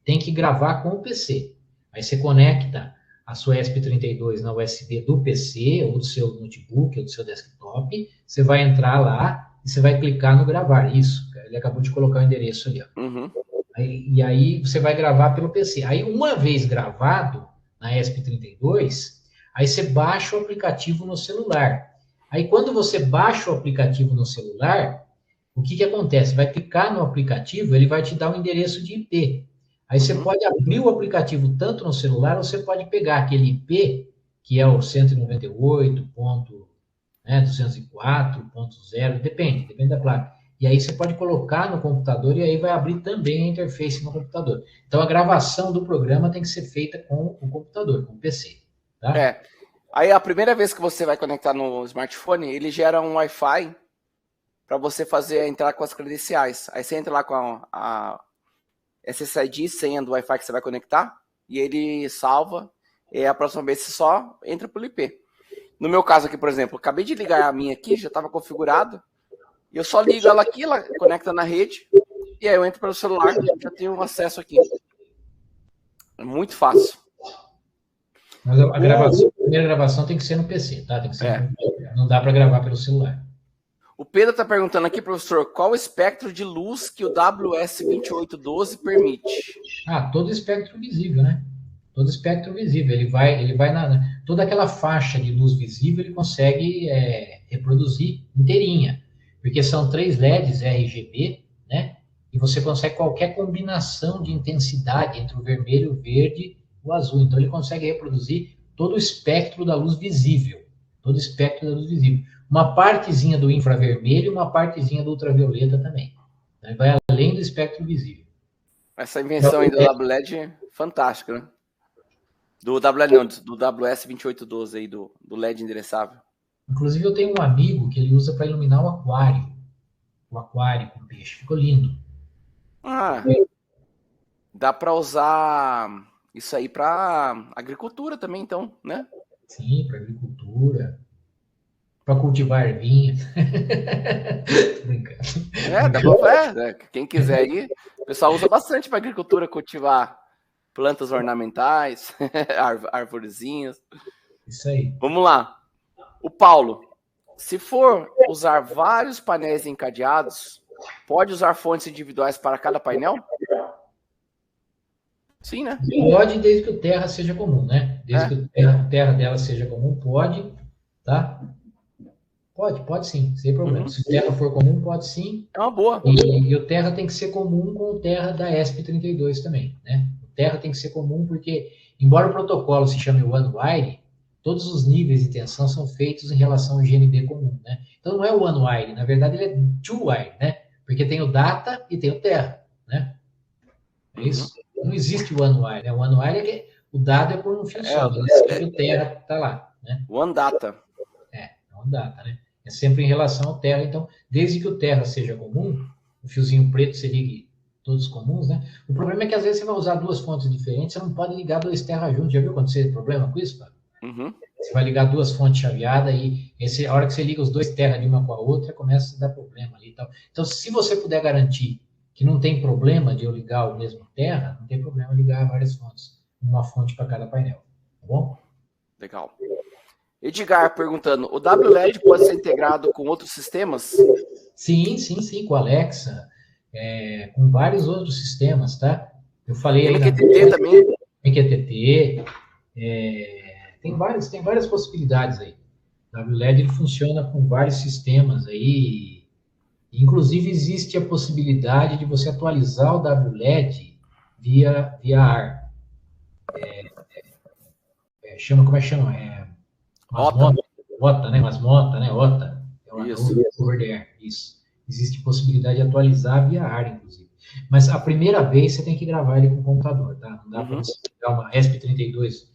[SPEAKER 2] Tem que gravar com o PC. Aí você conecta a sua ESP32 na USB do PC, ou do seu notebook, ou do seu desktop. Você vai entrar lá e você vai clicar no gravar. Isso, ele acabou de colocar o endereço ali, ó. E aí você vai gravar pelo PC. Aí, uma vez gravado na ESP32, aí você baixa o aplicativo no celular. Aí, quando você baixa o aplicativo no celular, o que acontece? Vai clicar no aplicativo, ele vai te dar um endereço de IP. Aí você pode abrir o aplicativo tanto no celular, ou você pode pegar aquele IP, que é o 198.204.0, depende da placa. E aí você pode colocar no computador e aí vai abrir também a interface no computador. Então, a gravação do programa tem que ser feita com o computador, com o PC. Tá?
[SPEAKER 1] Aí, a primeira vez que você vai conectar no smartphone, ele gera um Wi-Fi para você entrar com as credenciais. Aí você entra lá com a SSID, senha do Wi-Fi que você vai conectar, e ele salva, e a próxima vez você só entra pelo IP. No meu caso aqui, por exemplo, acabei de ligar a minha aqui, já estava configurado, e eu só ligo ela aqui, ela conecta na rede, e aí eu entro pelo celular, já tenho acesso aqui. É muito fácil.
[SPEAKER 2] Mas a primeira gravação tem que ser no PC, tá? Tem que ser não dá para gravar pelo celular.
[SPEAKER 1] O Pedro está perguntando aqui, professor, qual o espectro de luz que o WS2812 permite?
[SPEAKER 2] Todo espectro visível, né? Todo espectro visível. Ele vai toda aquela faixa de luz visível, ele consegue reproduzir inteirinha. Porque são 3 LEDs RGB, né? E você consegue qualquer combinação de intensidade entre o vermelho, o verde e o azul. Então, ele consegue reproduzir todo o espectro da luz visível. Todo o espectro da luz visível. Uma partezinha do infravermelho e uma partezinha do ultravioleta também. Então, vai além do espectro visível.
[SPEAKER 1] Essa invenção aí do WLED é fantástica, né? Do WLED não, do WS2812 aí, do LED endereçável.
[SPEAKER 2] Inclusive, eu tenho um amigo que ele usa para iluminar o aquário. o aquário com peixe. Ficou lindo.
[SPEAKER 1] Ah, dá para usar isso aí para agricultura também, então, né?
[SPEAKER 2] Sim, para agricultura, para cultivar ervinha. Brincando.
[SPEAKER 1] Dá pra, né? Quem quiser aí, o pessoal usa bastante para agricultura, cultivar plantas ornamentais, arvorezinhas.
[SPEAKER 2] Isso aí.
[SPEAKER 1] Vamos lá. O Paulo, se for usar vários painéis encadeados, pode usar fontes individuais para cada painel? Sim, né?
[SPEAKER 2] Pode, desde que o terra seja comum, né? Desde que o terra dela seja comum, pode, tá? Pode sim, sem problema. Se o terra for comum, pode sim.
[SPEAKER 1] É uma boa.
[SPEAKER 2] E o terra tem que ser comum com o terra da ESP32 também, né? O terra tem que ser comum porque, embora o protocolo se chame one-wire, todos os níveis de tensão são feitos em relação ao GNB comum, né? Então não é o one-wire, na verdade ele é two-wire, né? Porque tem o data e tem o terra, né? É isso. Não existe o one-wire, né? O one-wire é que o dado é por um fio só, o terra está lá, né?
[SPEAKER 1] One data.
[SPEAKER 2] É one data, né? É sempre em relação ao terra, então, desde que o terra seja comum, o fiozinho preto se ligue todos comuns, né? O problema é que às vezes você vai usar duas fontes diferentes, você não pode ligar dois terra juntos. Já viu quando você tem problema com isso, Fábio? Você vai ligar duas fontes chaveadas e a hora que você liga os dois terra de uma com a outra, começa a dar problema ali e tal. Então, se você puder garantir que não tem problema de eu ligar o mesmo terra, não tem problema ligar várias fontes. Uma fonte para cada painel. Tá bom?
[SPEAKER 1] Legal. Edgar perguntando, o WLED pode ser integrado com outros sistemas?
[SPEAKER 2] Sim, com a Alexa, com vários outros sistemas, tá? Eu falei aí
[SPEAKER 1] MQTT também.
[SPEAKER 2] MQTT, tem várias possibilidades aí. O WLED ele funciona com vários sistemas aí. Inclusive, existe a possibilidade de você atualizar o WLED via AR. Como é que chama? OTA, né? Masmota, né? OTA.
[SPEAKER 1] Isso.
[SPEAKER 2] Over the air. Isso. Existe possibilidade de atualizar via AR, inclusive. Mas a primeira vez você tem que gravar ele com o computador, tá? Não dá para você pegar uma ESP32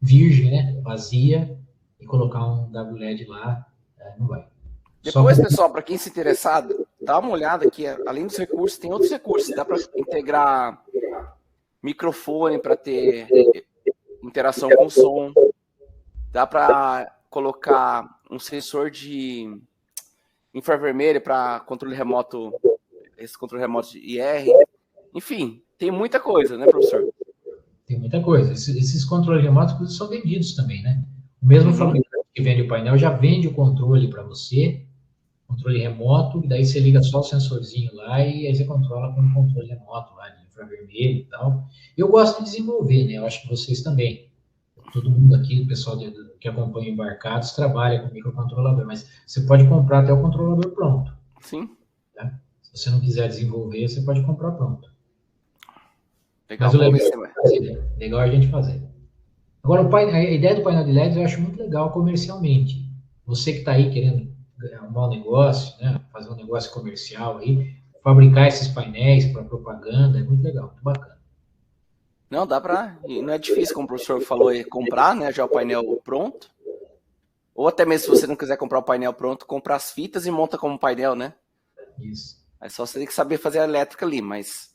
[SPEAKER 2] virgem, né? Vazia, e colocar um WLED lá, não vai.
[SPEAKER 1] Depois, pessoal, para quem se interessar, dá uma olhada aqui. Além dos recursos, tem outros recursos. Dá para integrar microfone para ter interação com som. Dá para colocar um sensor de infravermelho para controle remoto, esse controle remoto de IR. Enfim, tem muita coisa, né, professor?
[SPEAKER 2] Tem muita coisa. Esses controles remotos são vendidos também, né? O mesmo fabricante que vende o painel já vende o controle para você, controle remoto, e daí você liga só o sensorzinho lá e aí você controla com um controle remoto lá de infravermelho e tal. Eu gosto de desenvolver, né? Eu acho que vocês também. Todo mundo aqui, o pessoal que acompanha embarcados, trabalha com microcontrolador, mas você pode comprar até o controlador pronto.
[SPEAKER 1] Sim.
[SPEAKER 2] Tá? Se você não quiser desenvolver, você pode comprar pronto.
[SPEAKER 1] Legal,
[SPEAKER 2] mas o legal é a gente fazer. Agora, a ideia do painel de LEDs eu acho muito legal comercialmente. Você que está aí querendo arrumar um negócio, né, fazer um negócio comercial aí, fabricar esses painéis para propaganda, é muito legal, muito bacana.
[SPEAKER 1] Não, dá para. Não é difícil, como o professor falou, comprar, né, já o painel pronto. Ou até mesmo se você não quiser comprar o painel pronto, comprar as fitas e monta como painel, né?
[SPEAKER 2] Isso.
[SPEAKER 1] É só você ter que saber fazer a elétrica ali, mas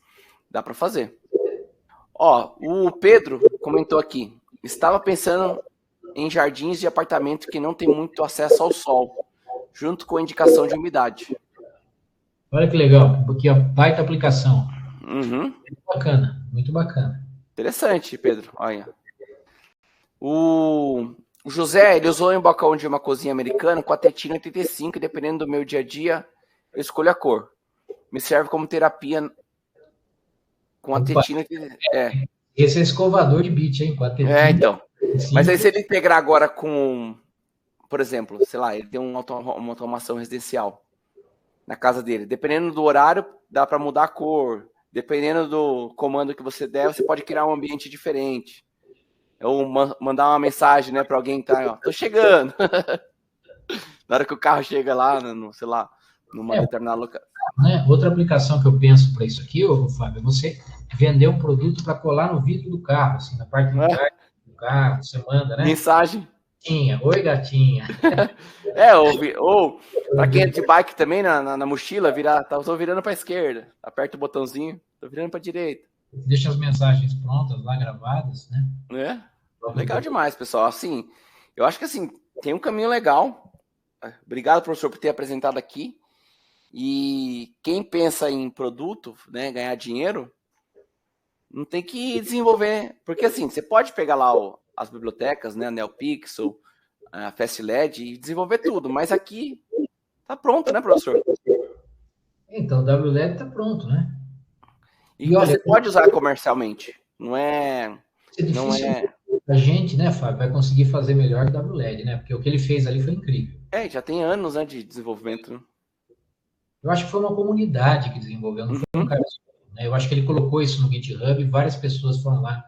[SPEAKER 1] dá para fazer. Ó, o Pedro comentou aqui. Estava pensando em jardins de apartamento que não tem muito acesso ao sol, junto com a indicação de umidade.
[SPEAKER 2] Olha que legal, porque a baita aplicação.
[SPEAKER 1] Muito
[SPEAKER 2] bacana, muito bacana.
[SPEAKER 1] Interessante, Pedro. Olha. O José, ele usou em balcão de uma cozinha americana com a tetina 85, e dependendo do meu dia a dia, eu escolho a cor. Me serve como terapia com a tetina.
[SPEAKER 2] Esse é escovador de bit, hein? Com a tetina.
[SPEAKER 1] Então. Mas aí se ele integrar agora com, por exemplo, sei lá, ele tem uma automação residencial na casa dele. Dependendo do horário, dá para mudar a cor. Dependendo do comando que você der, você pode criar um ambiente diferente. Ou mandar uma mensagem, né, para alguém que tá, ó, tô chegando. Na hora que o carro chega lá, sei lá, numa determinada locação.
[SPEAKER 2] Né? Outra aplicação que eu penso para isso aqui, Fábio, é você vender um produto para colar no vidro do carro, assim, na parte do carro, você manda, né?
[SPEAKER 1] Mensagem.
[SPEAKER 2] gatinha. Oi, gatinha.
[SPEAKER 1] Ou para quem é de bike também, na mochila, tô virando para a esquerda. Aperta o botãozinho, tô virando para a direita.
[SPEAKER 2] Deixa as mensagens prontas lá, gravadas, né?
[SPEAKER 1] Legal demais, pessoal. Assim, eu acho que assim, tem um caminho legal. Obrigado, professor, por ter apresentado aqui. E quem pensa em produto, né, ganhar dinheiro, não tem que desenvolver. Porque assim, você pode pegar lá as bibliotecas, né, a NeoPixel, a FastLED e desenvolver tudo, mas aqui tá pronto, né, professor?
[SPEAKER 2] Então, o WLED está pronto, né?
[SPEAKER 1] E olha, você pode usar comercialmente. Não é.
[SPEAKER 2] A gente, né, Fábio, vai conseguir fazer melhor que o WLED, né? Porque o que ele fez ali foi incrível.
[SPEAKER 1] Já tem anos, né, de desenvolvimento. Né?
[SPEAKER 2] Eu acho que foi uma comunidade que desenvolveu, não foi um cara só, né? Eu acho que ele colocou isso no GitHub e várias pessoas foram lá.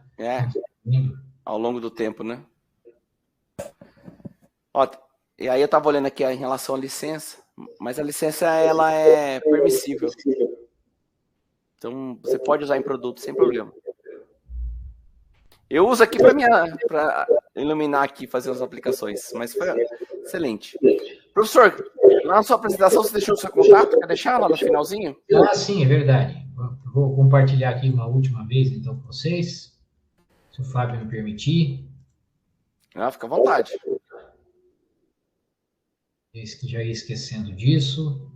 [SPEAKER 1] Ao longo do tempo, né? Ó, e aí eu tava olhando aqui em relação à licença, mas a licença, ela é permissível. Então, você pode usar em produto sem problema. Eu uso aqui para iluminar aqui, fazer as aplicações, mas foi excelente. Professor, na sua apresentação você deixou o seu contato? Quer deixar lá no finalzinho?
[SPEAKER 2] Sim, é verdade. Vou compartilhar aqui uma última vez, então, com vocês, se o Fábio me permitir.
[SPEAKER 1] Fica à vontade.
[SPEAKER 2] Já ia esquecendo disso.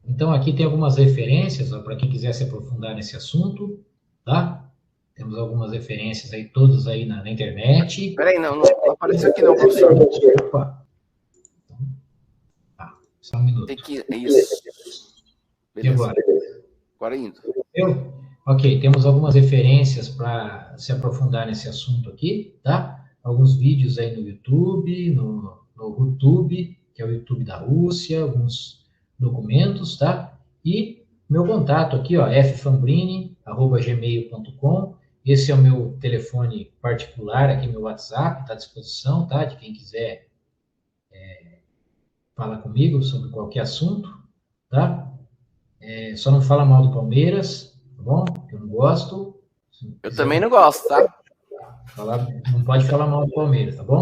[SPEAKER 2] Então, aqui tem algumas referências, para quem quiser se aprofundar nesse assunto, tá? Temos algumas referências aí, todas aí na internet.
[SPEAKER 1] Peraí, não apareceu aqui não, professor.
[SPEAKER 2] Opa. Só um minuto.
[SPEAKER 1] Tem que... Isso.
[SPEAKER 2] Beleza.
[SPEAKER 1] Agora indo.
[SPEAKER 2] Ok, temos algumas referências para se aprofundar nesse assunto aqui, tá? Alguns vídeos aí no YouTube, no YouTube, que é o YouTube da Rússia, alguns documentos, tá? E meu contato aqui, ó, ffambrini@gmail.com. Esse é o meu telefone particular, aqui meu WhatsApp, está à disposição, tá? De quem quiser falar comigo sobre qualquer assunto, tá? Só não fala mal do Palmeiras, tá bom? Eu não gosto.
[SPEAKER 1] Eu também não gosto, tá?
[SPEAKER 2] Não pode falar mal do Palmeiras, tá bom?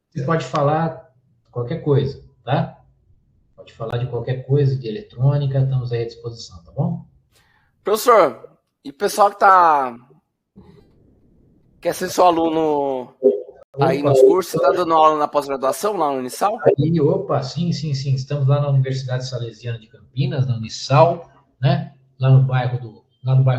[SPEAKER 2] Você pode falar qualquer coisa, tá? Pode falar de qualquer coisa, de eletrônica, estamos aí à disposição, tá bom?
[SPEAKER 1] Professor, e o pessoal que quer ser seu aluno aí nos cursos, você está dando aula na pós-graduação, lá no Unisal?
[SPEAKER 2] Sim. Estamos lá na Universidade Salesiana de Campinas, na Unisal, né? Lá no bairro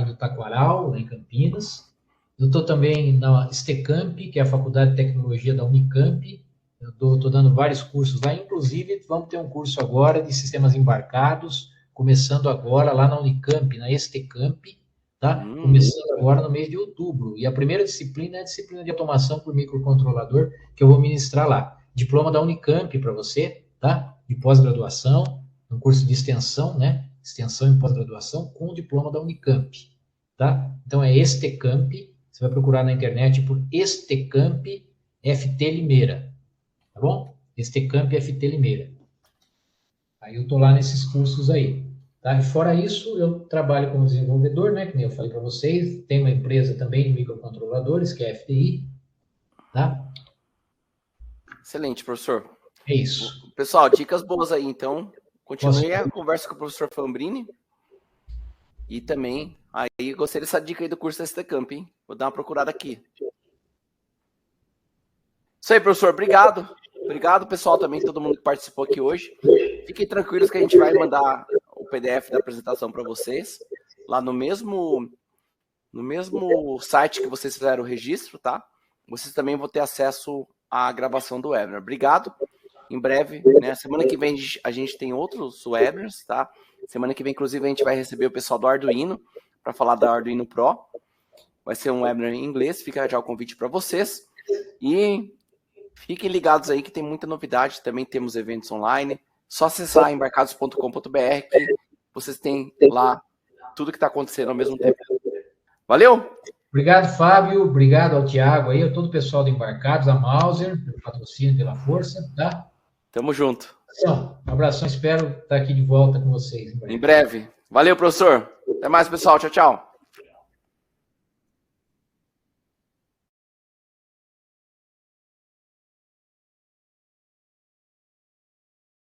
[SPEAKER 2] do Taquaral, lá em Campinas. Eu estou também na Estecamp, que é a Faculdade de Tecnologia da Unicamp. Eu estou dando vários cursos lá, inclusive vamos ter um curso agora de sistemas embarcados, começando agora lá na Unicamp, na Estecamp, tá? Começando agora no mês de outubro. E a primeira disciplina é a disciplina de automação por microcontrolador, que eu vou ministrar lá. Diploma da Unicamp para você, tá? De pós-graduação, um curso de extensão, né? Extensão em pós-graduação com o diploma da Unicamp, tá? Então é Estecamp, você vai procurar na internet por Estecamp FT Limeira, tá bom? Estecamp FT Limeira. Aí eu tô lá nesses cursos aí, tá? E fora isso, eu trabalho como desenvolvedor, né? Que nem eu falei para vocês, tem uma empresa também de microcontroladores, que é a FTI, tá?
[SPEAKER 1] Excelente, professor.
[SPEAKER 2] É isso.
[SPEAKER 1] Pessoal, dicas boas aí, então. Continue a conversa com o professor Fambrini. E também, aí gostei dessa dica aí do curso da Estecamp, hein? Vou dar uma procurada aqui. Isso aí, professor. Obrigado. Obrigado, pessoal, também, todo mundo que participou aqui hoje. Fiquem tranquilos que a gente vai mandar o PDF da apresentação para vocês, lá no mesmo site que vocês fizeram o registro, tá? Vocês também vão ter acesso à gravação do webinar. Obrigado. Em breve, né? Semana que vem a gente tem outros webinars, tá? Semana que vem, inclusive, a gente vai receber o pessoal do Arduino para falar da Arduino Pro. Vai ser um webinar em inglês, fica já o convite para vocês. E fiquem ligados aí que tem muita novidade. Também temos eventos online. Só acessar embarcados.com.br que vocês têm lá tudo que está acontecendo ao mesmo tempo. Valeu!
[SPEAKER 2] Obrigado, Fábio. Obrigado ao Thiago aí, a todo o pessoal do Embarcados, a Mauser, pelo patrocínio, pela força, tá?
[SPEAKER 1] Tamo junto.
[SPEAKER 2] Um abração, espero estar aqui de volta com vocês.
[SPEAKER 1] Em breve. Valeu, professor. Até mais, pessoal. Tchau, tchau.